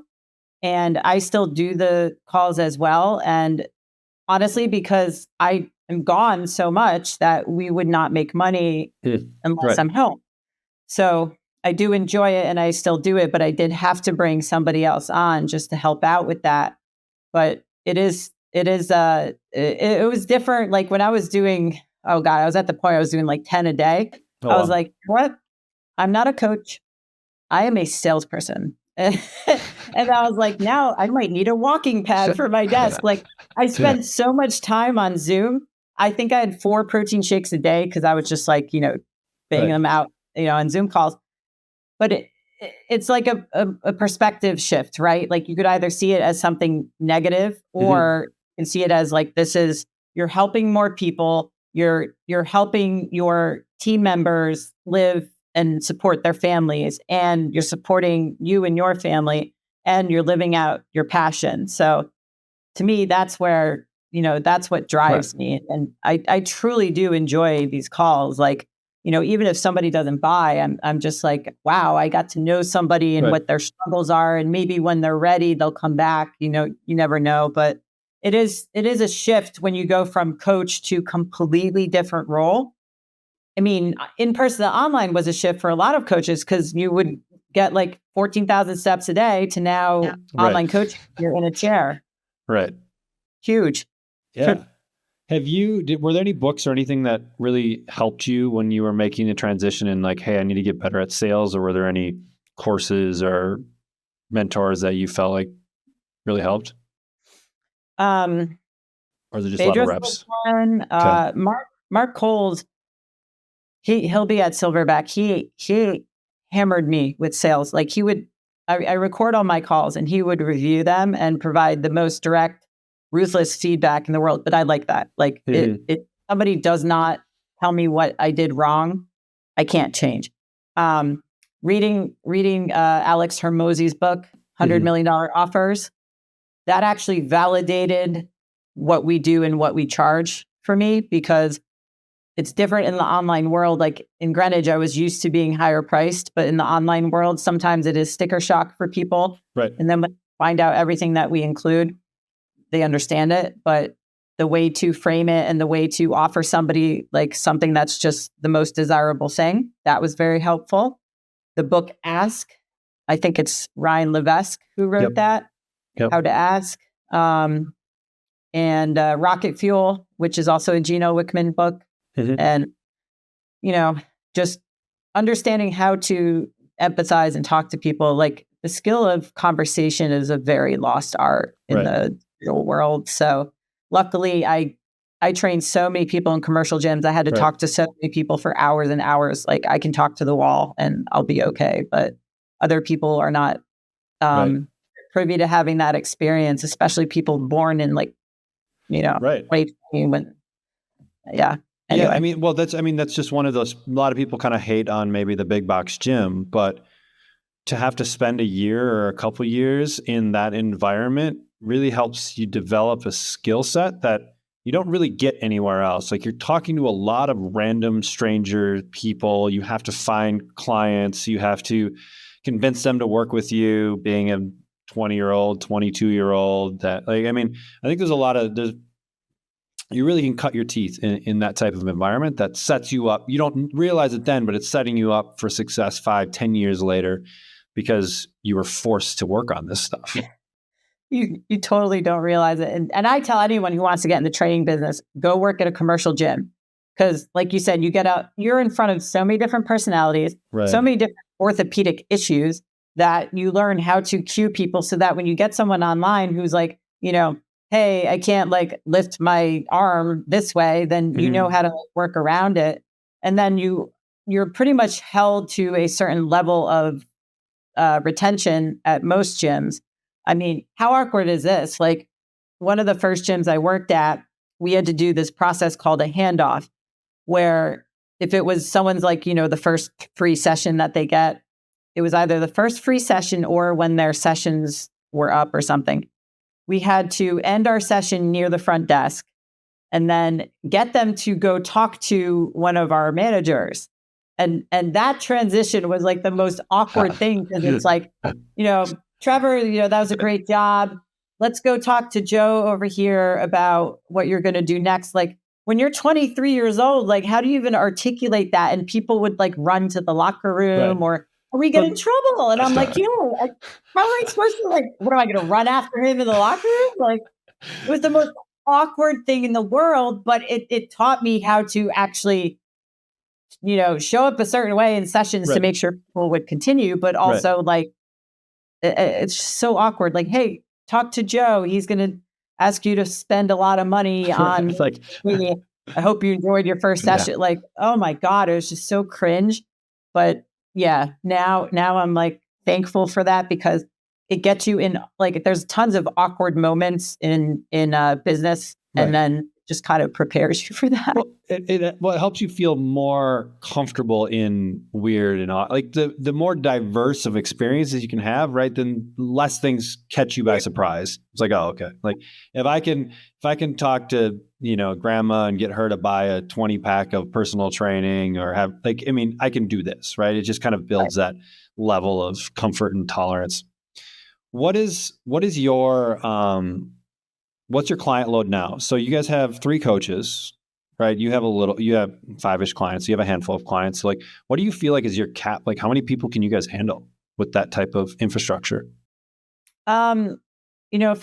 and I still do the calls as well. And honestly, because I am gone so much that we would not make money unless I'm home. So I do enjoy it and I still do it, but I did have to bring somebody else on just to help out with that. But it was different. Like when I was doing, I was at the point I was doing like 10 a day. I was like, what? I'm not a coach. I am a salesperson. And I was like, now I might need a walking pad for my desk. Like I spent so much time on Zoom. I think I had 4 protein shakes a day because I was just like, banging them out, on Zoom calls. But it's like a perspective shift, right? Like you could either see it as something negative or you can see it as like, you're helping more people. You're helping your team members live and support their families, and you're supporting you and your family, and you're living out your passion. So to me, that's where, that's what drives me. And I truly do enjoy these calls. Like, even if somebody doesn't buy, I'm just like, wow, I got to know somebody and what their struggles are. And maybe when they're ready, they'll come back, you never know. But it is a shift when you go from coach to completely different role. I mean, in person to online was a shift for a lot of coaches because you would get like 14,000 steps a day to now online coaching. You're in a chair. Right. Huge. Yeah. Were there any books or anything that really helped you when you were making the transition and like, hey, I need to get better at sales? Or were there any courses or mentors that you felt like really helped? Or is it just a lot of reps? Mark Coles, he'll be at Silverback. He hammered me with sales. Like I record all my calls and he would review them and provide the most direct, ruthless feedback in the world. But I like that. Like if somebody does not tell me what I did wrong, I can't change. Reading Alex Hormozi's book, $100 Million Offers, that actually validated what we do and what we charge for me, because it's different in the online world. Like in Greenwich, I was used to being higher priced, but in the online world, sometimes it is sticker shock for people. Right. And then when they find out everything that we include, they understand it. But the way to frame it and the way to offer somebody like something that's just the most desirable thing. That was very helpful. The book Ask, I think it's Ryan Levesque who wrote that, How to Ask. And Rocket Fuel, which is also a Gino Wickman book. And, just understanding how to empathize and talk to people. Like the skill of conversation is a very lost art in the real world. So luckily I trained so many people in commercial gyms. I had to talk to so many people for hours and hours. Like I can talk to the wall and I'll be okay. But other people are not privy to having that experience, especially people born in like, when, Anyway. Yeah, that's just one of those, a lot of people kind of hate on maybe the big box gym, but to have to spend a year or a couple years in that environment really helps you develop a skill set that you don't really get anywhere else. Like you're talking to a lot of random stranger people. You have to find clients. You have to convince them to work with you, being a 20-year-old, 22-year-old. I think there's a lot of, you really can cut your teeth in that type of environment that sets you up. You don't realize it then, but it's setting you up for success 5-10 years later because you were forced to work on this stuff. You totally don't realize it. And I tell anyone who wants to get in the training business, go work at a commercial gym. Because like you said, you get out, you're in front of so many different personalities, so many different orthopedic issues that you learn how to cue people so that when you get someone online who's like, hey, I can't like lift my arm this way, then you know how to work around it. And then you're pretty much held to a certain level of retention at most gyms. I mean, how awkward is this? Like one of the first gyms I worked at, we had to do this process called a handoff, where if it was someone's like, the first free session that they get, it was either the first free session or when their sessions were up or something. We had to end our session near the front desk and then get them to go talk to one of our managers. And that transition was like the most awkward thing because it's like, Trevor, that was a great job. Let's go talk to Joe over here about what you're going to do next. Like when you're 23 years old, like how do you even articulate that? And people would like run to the locker room or we get in trouble. And I'm like, how am I supposed to what am I going to run after him in the locker room? Like it was the most awkward thing in the world, but it taught me how to actually, show up a certain way in sessions to make sure people would continue, but also like, it's so awkward. Like, hey, talk to Joe. He's going to ask you to spend a lot of money on me. I hope you enjoyed your first session. Like, oh my God, it was just so cringe. But yeah, now I'm like thankful for that because it gets you in, like, there's tons of awkward moments in business and then just kind of prepares you for that. Well, it helps you feel more comfortable in weird and odd. Like the more diverse of experiences you can have, right, then less things catch you by surprise. It's like, oh, okay. Like if I can talk to, grandma and get her to buy a 20-pack of personal training or have I can do this, right? It just kind of builds that level of comfort and tolerance. What is your what's your client load now? So you guys have 3 coaches, right? You have 5-ish clients. You have a handful of clients. So what do you feel like is your cap? Like how many people can you guys handle with that type of infrastructure? For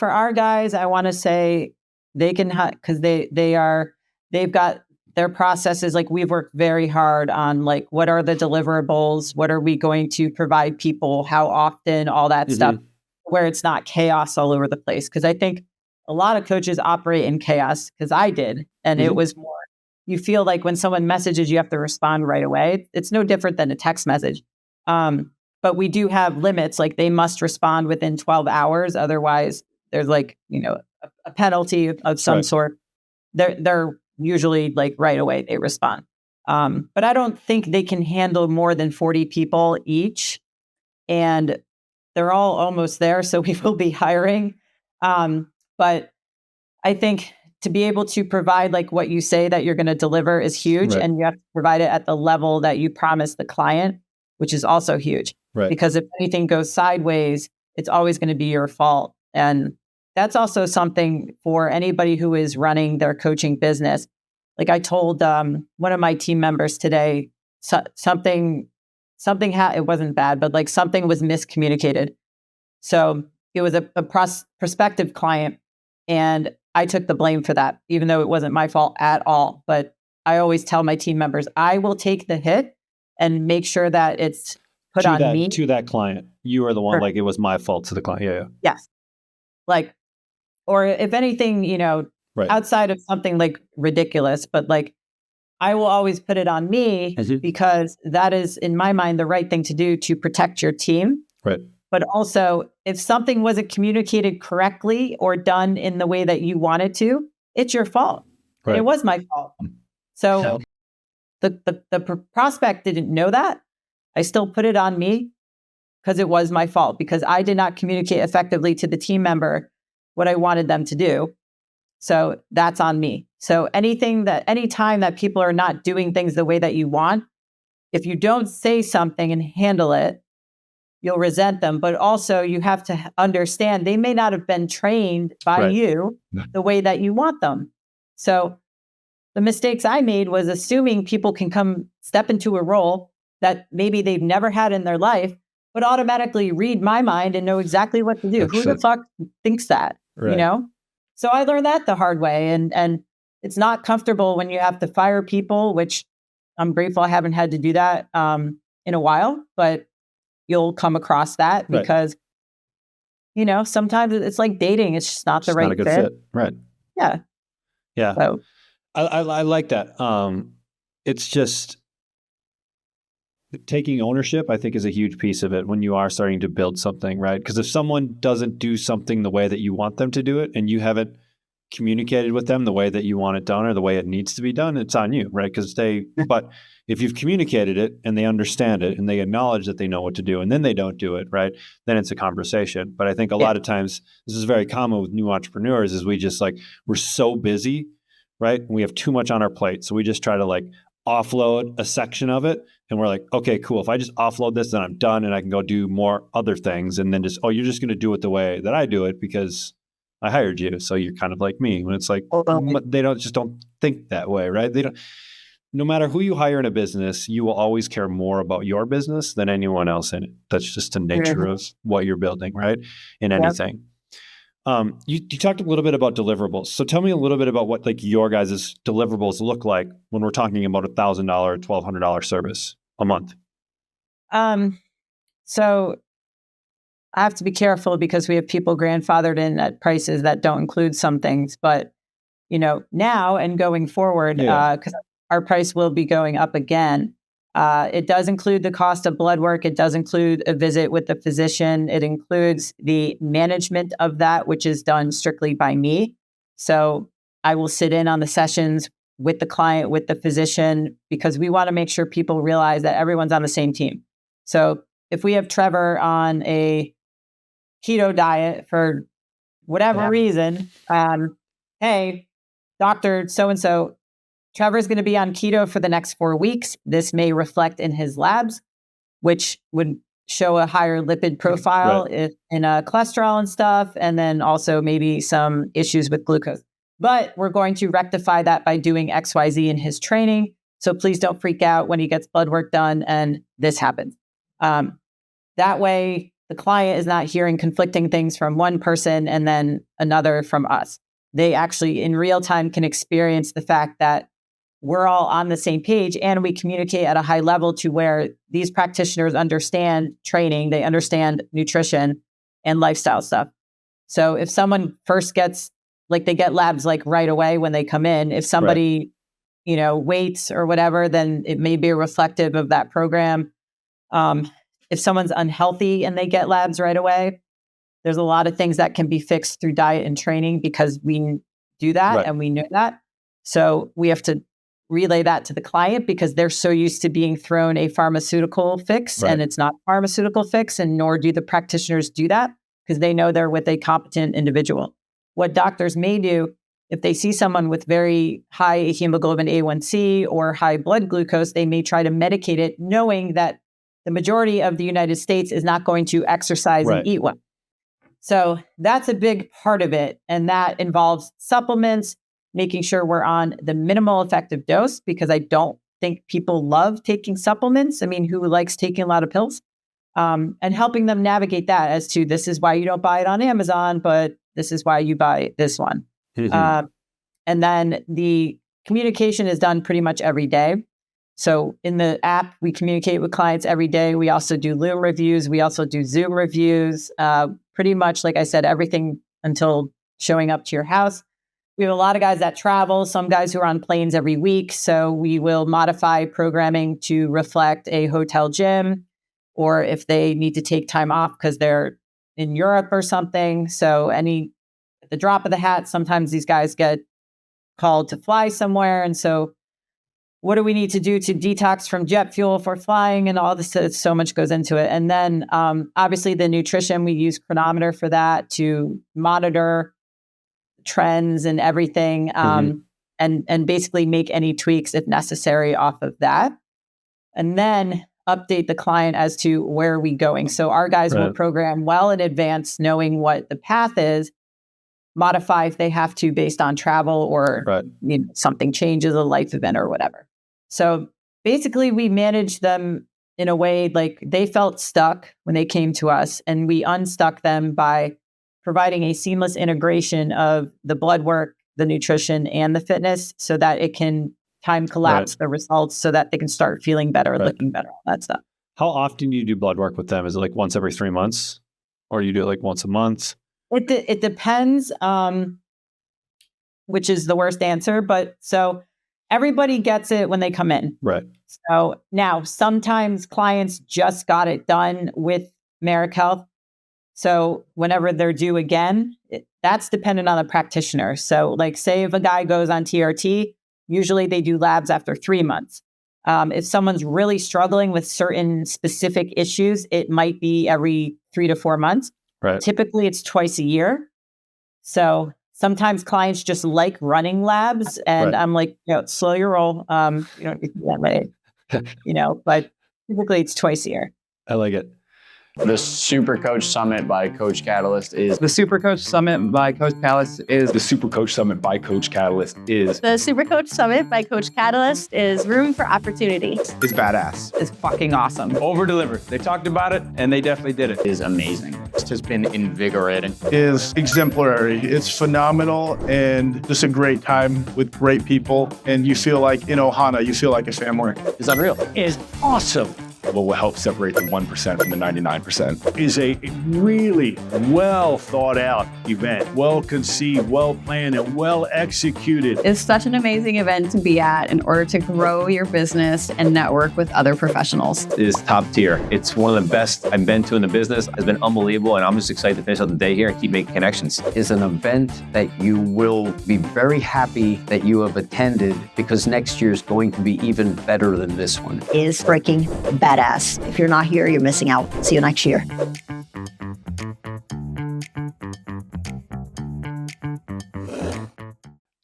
our guys, I want to say they can because they've got their processes. Like we've worked very hard on like, what are the deliverables? What are we going to provide people? How often? All that stuff where it's not chaos all over the place. Cause I think a lot of coaches operate in chaos because I did. And it was more, you feel like when someone messages, you have to respond right away. It's no different than a text message. But we do have limits, like they must respond within 12 hours. Otherwise there's like, a penalty of some sort. They're usually like right away they respond. But I don't think they can handle more than 40 people each. And they're all almost there. So we will be hiring. But I think to be able to provide like what you say that you're going to deliver is huge. And you have to provide it at the level that you promise the client, which is also huge. Because if anything goes sideways, it's always going to be your fault. And that's also something for anybody who is running their coaching business. Like I told one of my team members today, something it wasn't bad, but like something was miscommunicated. So it was a prospective client, and I took the blame for that, even though it wasn't my fault at all. But I always tell my team members, I will take the hit and make sure that it's put on me. To that client. You are the one, like it was my fault to the client. Yeah. Yes. Like, or if anything, right. outside of something like ridiculous, but like I will always put it on me because that is, in my mind, the right thing to do to protect your team. Right. But also, if something wasn't communicated correctly or done in the way that you wanted to, it's your fault. Right. And it was my fault. So the prospect didn't know that. I still put it on me because it was my fault, because I did not communicate effectively to the team member what I wanted them to do. So that's on me. So anytime that people are not doing things the way that you want, if you don't say something and handle it, you'll resent them. But also you have to understand they may not have been trained by you the way that you want them. So the mistakes I made was assuming people can come step into a role that maybe they've never had in their life, but automatically read my mind and know exactly what to do. Who the fuck thinks that, So I learned that the hard way. And it's not comfortable when you have to fire people, which I'm grateful I haven't had to do that in a while, but you'll come across that because, sometimes it's like dating. It's just not the right not a good fit. Right. Yeah. Yeah. So, I like that. It's just taking ownership, I think, is a huge piece of it when you are starting to build something, right? Because if someone doesn't do something the way that you want them to do it, and you haven't communicated with them the way that you want it done or the way it needs to be done, it's on you, right? But if you've communicated it and they understand it and they acknowledge that they know what to do and then they don't do it, right? Then it's a conversation. But I think a lot of times, this is very common with new entrepreneurs, is we just we're so busy, right? And we have too much on our plate. So we just try to offload a section of it. And we're like, okay, cool. If I just offload this, then I'm done and I can go do more other things. And then you're just going to do it the way that I do it because I hired you. So you're kind of like me. When it's they don't think that way, right? No matter who you hire in a business, you will always care more about your business than anyone else in it. That's just the nature of what you're building, right? In anything. You talked a little bit about deliverables. So tell me a little bit about what your guys' deliverables look like when we're talking about $1,000, $1,200 service a month. So I have to be careful because we have people grandfathered in at prices that don't include some things. But, now and going forward, because our price will be going up again. It does include the cost of blood work. It does include a visit with the physician. It includes the management of that, which is done strictly by me. So I will sit in on the sessions with the client, with the physician, because we want to make sure people realize that everyone's on the same team. So if we have Trevor on a keto diet for whatever reason, hey, Dr. So-and-so, Trevor's going to be on keto for the next 4 weeks. This may reflect in his labs, which would show a higher lipid profile in cholesterol and stuff, and then also maybe some issues with glucose. But we're going to rectify that by doing XYZ in his training. So please don't freak out when he gets blood work done and this happens. That way, the client is not hearing conflicting things from one person and then another from us. They actually, in real time, can experience the fact that we're all on the same page and we communicate at a high level to where these practitioners understand training, they understand nutrition and lifestyle stuff. So if someone first gets, they get labs right away when they come in, if somebody, waits or whatever, then it may be reflective of that program. If someone's unhealthy and they get labs right away, there's a lot of things that can be fixed through diet and training because we do that and we know that. So we have to relay that to the client because they're so used to being thrown a pharmaceutical fix and it's not a pharmaceutical fix, and nor do the practitioners do that because they know they're with a competent individual. What doctors may do, if they see someone with very high hemoglobin A1C or high blood glucose, they may try to medicate it knowing that the majority of the United States is not going to exercise and eat well. So that's a big part of it. And that involves supplements, making sure we're on the minimal effective dose, because I don't think people love taking supplements. I mean, who likes taking a lot of pills? And helping them navigate that as to, this is why you don't buy it on Amazon, but this is why you buy this one. And then the communication is done pretty much every day. So in the app, we communicate with clients every day. We also do Loom reviews. We also do Zoom reviews. Pretty much, like I said, everything until showing up to your house. We have a lot of guys that travel, some guys who are on planes every week. So we will modify programming to reflect a hotel gym, or if they need to take time off because they're in Europe or something. So at the drop of the hat, sometimes these guys get called to fly somewhere. And so what do we need to do to detox from jet fuel for flying and all this? So much goes into it. And then obviously the nutrition, we use Chronometer for that to monitor trends and everything, and basically make any tweaks if necessary off of that. And then update the client as to where are we going. So our guys will program well in advance, knowing what the path is, modify if they have to based on travel or something changes, a life event or whatever. So basically we manage them in a way like they felt stuck when they came to us, and we unstuck them by providing a seamless integration of the blood work, the nutrition, and the fitness, so that it can time collapse the results so that they can start feeling better, looking better, all that stuff. How often do you do blood work with them? Is it like once every 3 months, or you do it like once a month? It depends, which is the worst answer. But so everybody gets it when they come in. Right. So now sometimes clients just got it done with Merrick Health. So whenever they're due again, that's dependent on the practitioner. So like say if a guy goes on TRT, usually they do labs after 3 months. If someone's really struggling with certain specific issues, it might be every 3 to 4 months. Right. Typically it's twice a year. So sometimes clients just like running labs, and I'm like, slow your roll. You don't need to do that way, but typically it's twice a year. I like it. The Super Coach Summit by Coach Catalyst is. The Super Coach Summit by Coach Catalyst is. The Super Coach Summit by Coach Catalyst is. The Super Coach Summit by Coach Catalyst is room for opportunity. It's badass. It's fucking awesome. Over-delivered. They talked about it, and they definitely did it. It is amazing. It's just been invigorating. Is exemplary. It's phenomenal, and just a great time with great people. And you feel like in Ohana, you feel like a family. It's unreal. Is awesome. What will help separate the 1% from the 99%. Is a really well thought out event, well conceived, well planned, and well executed. It's such an amazing event to be at in order to grow your business and network with other professionals. It is top tier. It's one of the best I've been to in the business. It's been unbelievable, and I'm just excited to finish out the day here and keep making connections. It's an event that you will be very happy that you have attended, because next year is going to be even better than this one. Is freaking badass. If you're not here, you're missing out. See you next year.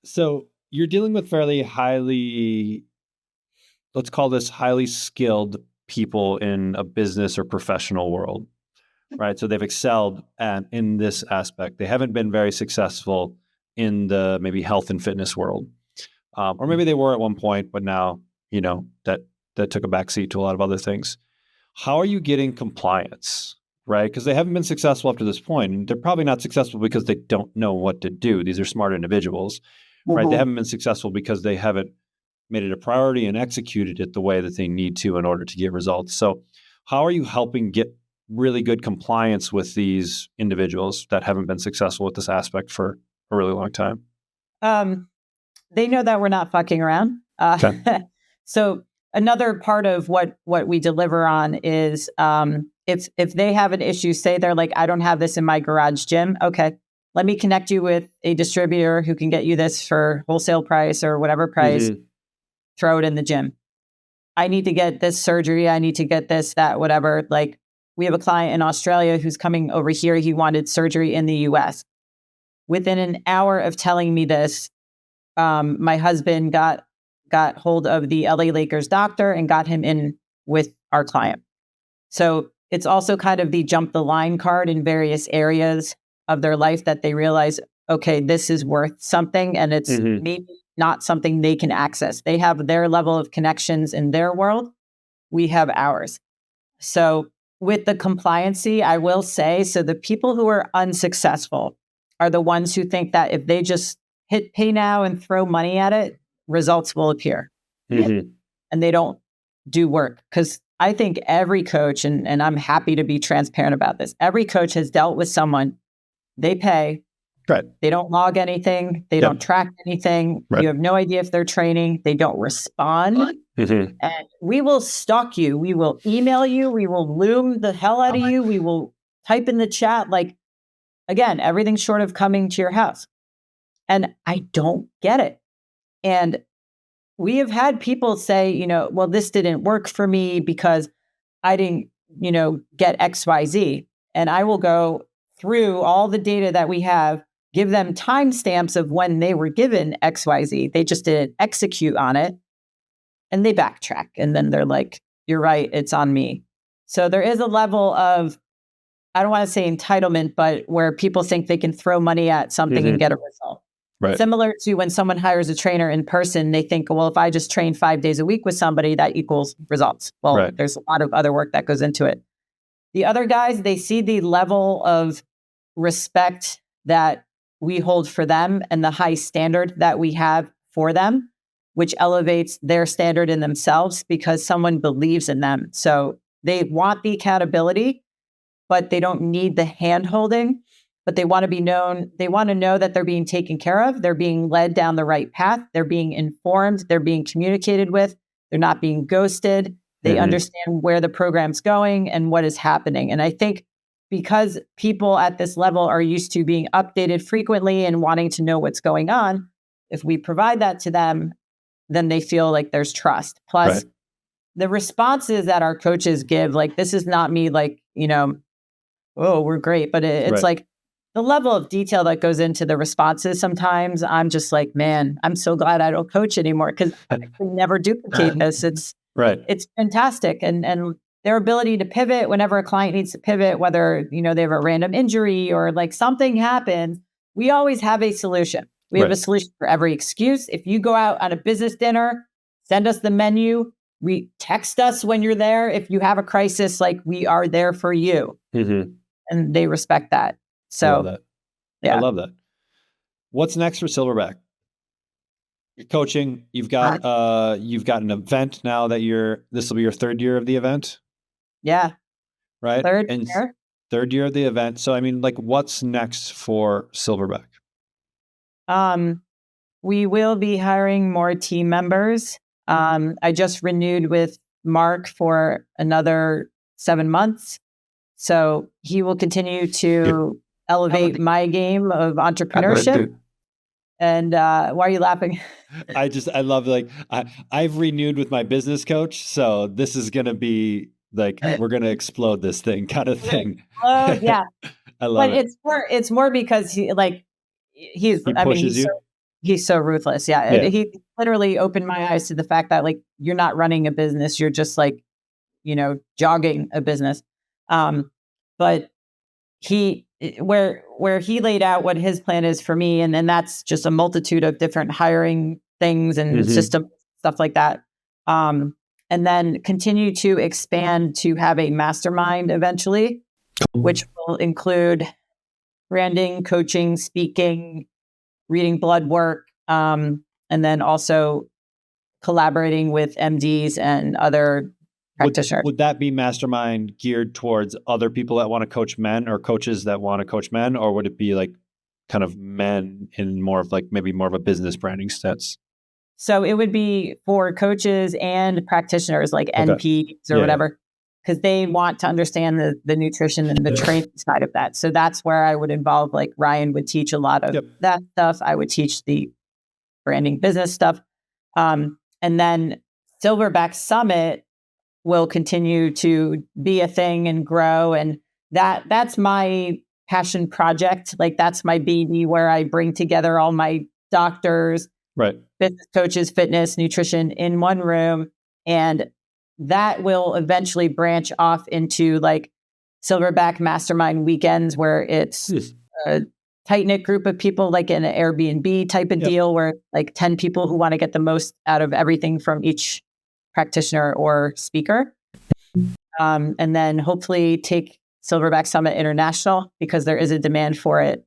So you're dealing with fairly highly, let's call this highly skilled people in a business or professional world, right? So they've excelled in this aspect. They haven't been very successful in the maybe health and fitness world. Or maybe they were at one point, but now, that took a backseat to a lot of other things. How are you getting compliance, right? Because they haven't been successful up to this point. And they're probably not successful because they don't know what to do. These are smart individuals, right? They haven't been successful because they haven't made it a priority and executed it the way that they need to in order to get results. So how are you helping get really good compliance with these individuals that haven't been successful with this aspect for a really long time? They know that we're not fucking around. So another part of what we deliver on is if they have an issue, say they're like, I don't have this in my garage gym. Okay, let me connect you with a distributor who can get you this for wholesale price or whatever price. Throw it in the gym. I need to get this surgery. I need to get this, that, whatever. Like we have a client in Australia who's coming over here. He wanted surgery in the US. Within an hour of telling me this, my husband got hold of the LA Lakers doctor and got him in with our client. So it's also kind of the jump the line card in various areas. of their life that they realize, okay, this is worth something, and it's maybe not something they can access. They have their level of connections in their world. We have ours. So with the compliancy, I will say, so the people who are unsuccessful are the ones who think that if they just hit pay now and throw money at it, results will appear. And they don't do work. Because I think every coach, and I'm happy to be transparent about this, every coach has dealt with someone, they pay, they don't log anything, they don't track anything, you have no idea if they're training, they don't respond. And we will stalk you, we will email you, we will loom the hell out of you, we will type in the chat, like, again, everything short of coming to your house. And I don't get it. And we have had people say, you know, well, this didn't work for me because I didn't, you know, get XYZ. And I will go through all the data that we have, give them timestamps of when they were given XYZ. They just didn't execute on it. And they backtrack. And then they're like, you're right, it's on me. So there is a level of, I don't want to say entitlement, but where people think they can throw money at something and get a result. Similar to when someone hires a trainer in person, they think, well, if I just train 5 days a week with somebody, that equals results. Well, there's a lot of other work that goes into it. The other guys, they see the level of respect that we hold for them and the high standard that we have for them, which elevates their standard in themselves because someone believes in them. So they want the accountability, but they don't need the hand-holding, but they want to be known. They want to know that they're being taken care of. They're being led down the right path. They're being informed. They're being communicated with. They're not being ghosted. They understand where the program's going and what is happening. And I think because people at this level are used to being updated frequently and wanting to know what's going on, if we provide that to them, then they feel like there's trust. Plus, the responses that our coaches give, like, this is not me like, you know, oh, we're great. But it's like the level of detail that goes into the responses. Sometimes I'm just like, man, I'm so glad I don't coach anymore because I can never duplicate this. It's fantastic. And their ability to pivot whenever a client needs to pivot, whether, you know, they have a random injury or like something happens, we always have a solution. We have a solution for every excuse. If you go out on a business dinner, send us the menu. Text us when you're there. If you have a crisis, like, we are there for you. And they respect that. So, I love that. I love that. What's next for Silverback? You're coaching. You've got an event now that this will be your third year of the event. Yeah. Right. Third year of the event. So, I mean, like, what's next for Silverback? We will be hiring more team members. I just renewed with Mark for another 7 months. So he will continue to elevate my game of entrepreneurship. And why are you laughing? I love, like, I've renewed with my business coach. So this is going to be like, we're going to explode this thing kind of thing. Oh yeah. I love it. It's more because he's so ruthless. Yeah. He literally opened my eyes to the fact that, like, you're not running a business. You're just, like, you know, jogging a business. But where he laid out what his plan is for me, and then that's just a multitude of different hiring things and system stuff like that. And then continue to expand to have a mastermind eventually, which will include branding, coaching, speaking, reading blood work, and then also collaborating with MDs and other practitioners. Would that be mastermind geared towards other people that want to coach men or coaches that want to coach men? Or would it be like kind of men in more of like maybe more of a business branding sense? So it would be for coaches and practitioners like NPs or whatever, because they want to understand the nutrition and the training side of that. So that's where I would involve, like, Ryan would teach a lot of that stuff. I would teach the branding business stuff. And then Silverback Summit will continue to be a thing and grow. And that's my passion project. Like, that's my baby, where I bring together all my doctors, business coaches, fitness, nutrition in one room. And that will eventually branch off into, like, Silverback Mastermind weekends, where it's a tight-knit group of people, like in an Airbnb type of deal where like 10 people who want to get the most out of everything from each practitioner or speaker. And then hopefully take Silverback Summit International because there is a demand for it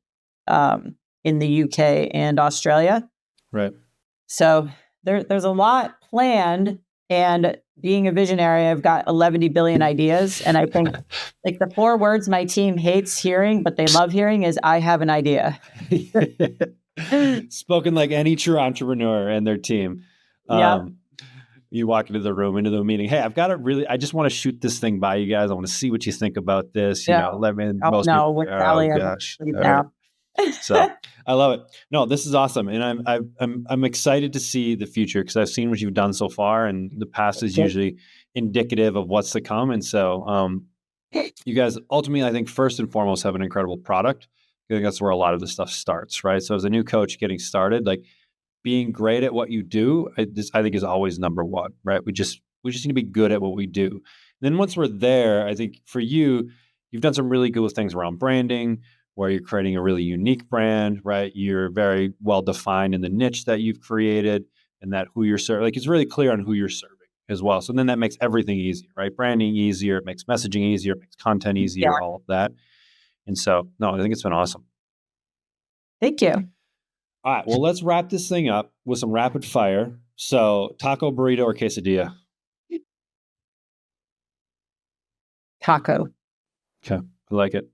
in the UK and Australia. Right. So there's a lot planned, and being a visionary, I've got 11 billion ideas. And I think like the 4 words my team hates hearing, but they love hearing is I have an idea. Spoken like any true entrepreneur and their team. You walk into the room, into the meeting. Hey, I just want to shoot this thing by you guys. I want to see what you think about this. You know, let me, gosh. So I love it. No, this is awesome. And I'm excited to see the future because I've seen what you've done so far, and the past is usually indicative of what's to come. And so you guys ultimately, I think first and foremost, have an incredible product. I think that's where a lot of the stuff starts, right? So as a new coach getting started, like being great at what you do, I think is always number one, right? We just need to be good at what we do. And then once we're there, I think for you, you've done some really good things around branding, where you're creating a really unique brand, right? You're very well defined in the niche that you've created, and that who you're serving. Like it's really clear on who you're serving as well. So then that makes everything easier, right? Branding easier, it makes messaging easier, it makes content easier, all of that. And so, no, I think it's been awesome. Thank you. All right, well, let's wrap this thing up with some rapid fire. So, taco, burrito, or quesadilla? Taco. Okay, I like it.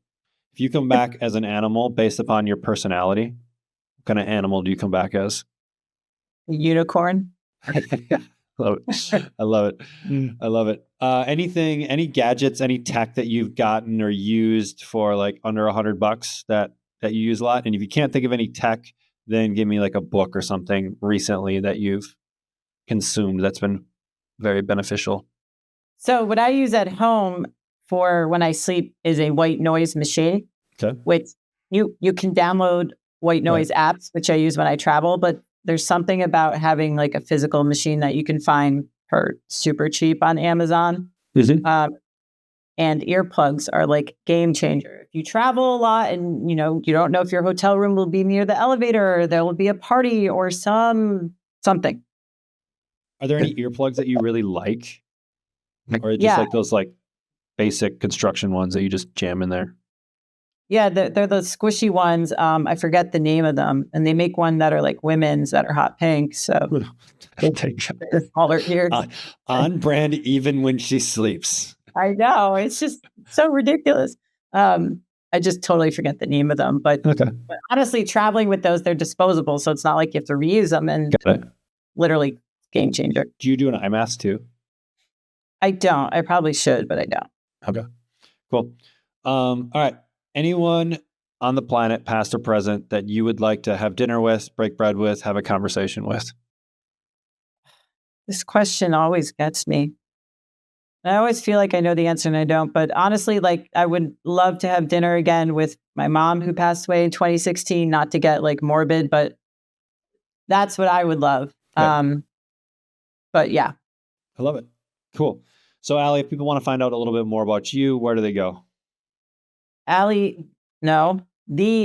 If you come back as an animal based upon your personality, what kind of animal do you come back as? A unicorn. Love it. I love it. I love it. Any gadgets, any tech that you've gotten or used for like under $100 that you use a lot? And if you can't think of any tech, then give me like a book or something recently that you've consumed that's been very beneficial. So what I use at home for when I sleep is a white noise machine, which you can download white noise apps, which I use when I travel, but there's something about having like a physical machine that you can find for super cheap on Amazon. And earplugs are like game changer. If you travel a lot and you don't know if your hotel room will be near the elevator or there will be a party or something. Are there any earplugs that you really like? Or just like those like basic construction ones that you just jam in there? Yeah, they're the squishy ones. I forget the name of them. And they make one that are like women's that are hot pink. So the smaller ears. On brand even when she sleeps. I know. It's just so ridiculous. I just totally forget the name of them. But honestly, traveling with those, they're disposable. So it's not like you have to reuse them. And literally game changer. Do you do an eye mask too? I don't. I probably should, but I don't. Okay, cool. All right. Anyone on the planet, past or present, that you would like to have dinner with, break bread with, have a conversation with? This question always gets me. I always feel like I know the answer and I don't. But honestly, like I would love to have dinner again with my mom who passed away in 2016, not to get like morbid, but that's what I would love. But yeah. I love it. Cool. So Ali, if people want to find out a little bit more about you, where do they go? The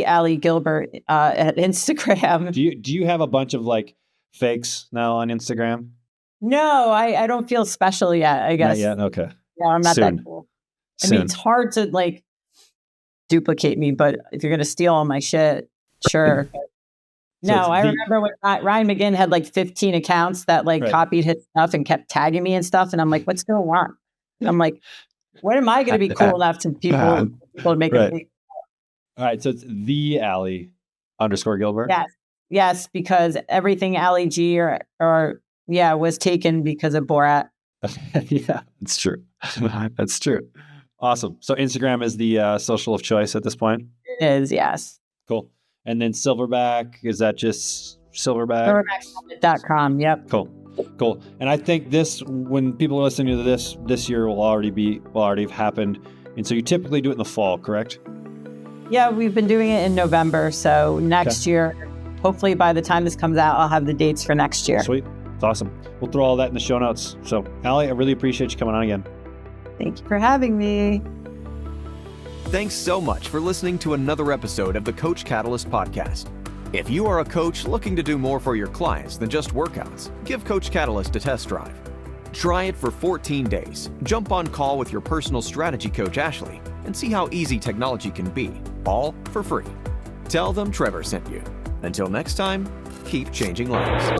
Ali Gilbert at Instagram. Do you have a bunch of like fakes now on Instagram? No, I don't feel special yet, I guess. Not yet? Okay. Yeah, I'm not that cool. I mean, it's hard to like duplicate me, but if you're going to steal all my shit, sure. I remember when Ryan McGinn had like 15 accounts that like copied his stuff and kept tagging me and stuff. And I'm like, what's going on? And I'm like, when am I going to be cool enough to people make it? All right. So it's the Ali _Gilbert. Yes. Because everything Ali G was taken because of Borat. Yeah, it's true. That's true. Awesome. So Instagram is the social of choice at this point? It is, yes. Cool. And then Silverback, is that just Silverback? Silverbacksummit.com, yep. Cool. And I think when people are listening to this year will already have happened. And so you typically do it in the fall, correct? Yeah, we've been doing it in November. So next year, hopefully by the time this comes out, I'll have the dates for next year. Sweet. It's awesome. We'll throw all that in the show notes. So Ali, I really appreciate you coming on again. Thank you for having me. Thanks so much for listening to another episode of the Coach Catalyst podcast. If you are a coach looking to do more for your clients than just workouts, give Coach Catalyst a test drive. Try it for 14 days. Jump on call with your personal strategy coach, Ashley, and see how easy technology can be, all for free. Tell them Trevor sent you. Until next time, keep changing lives.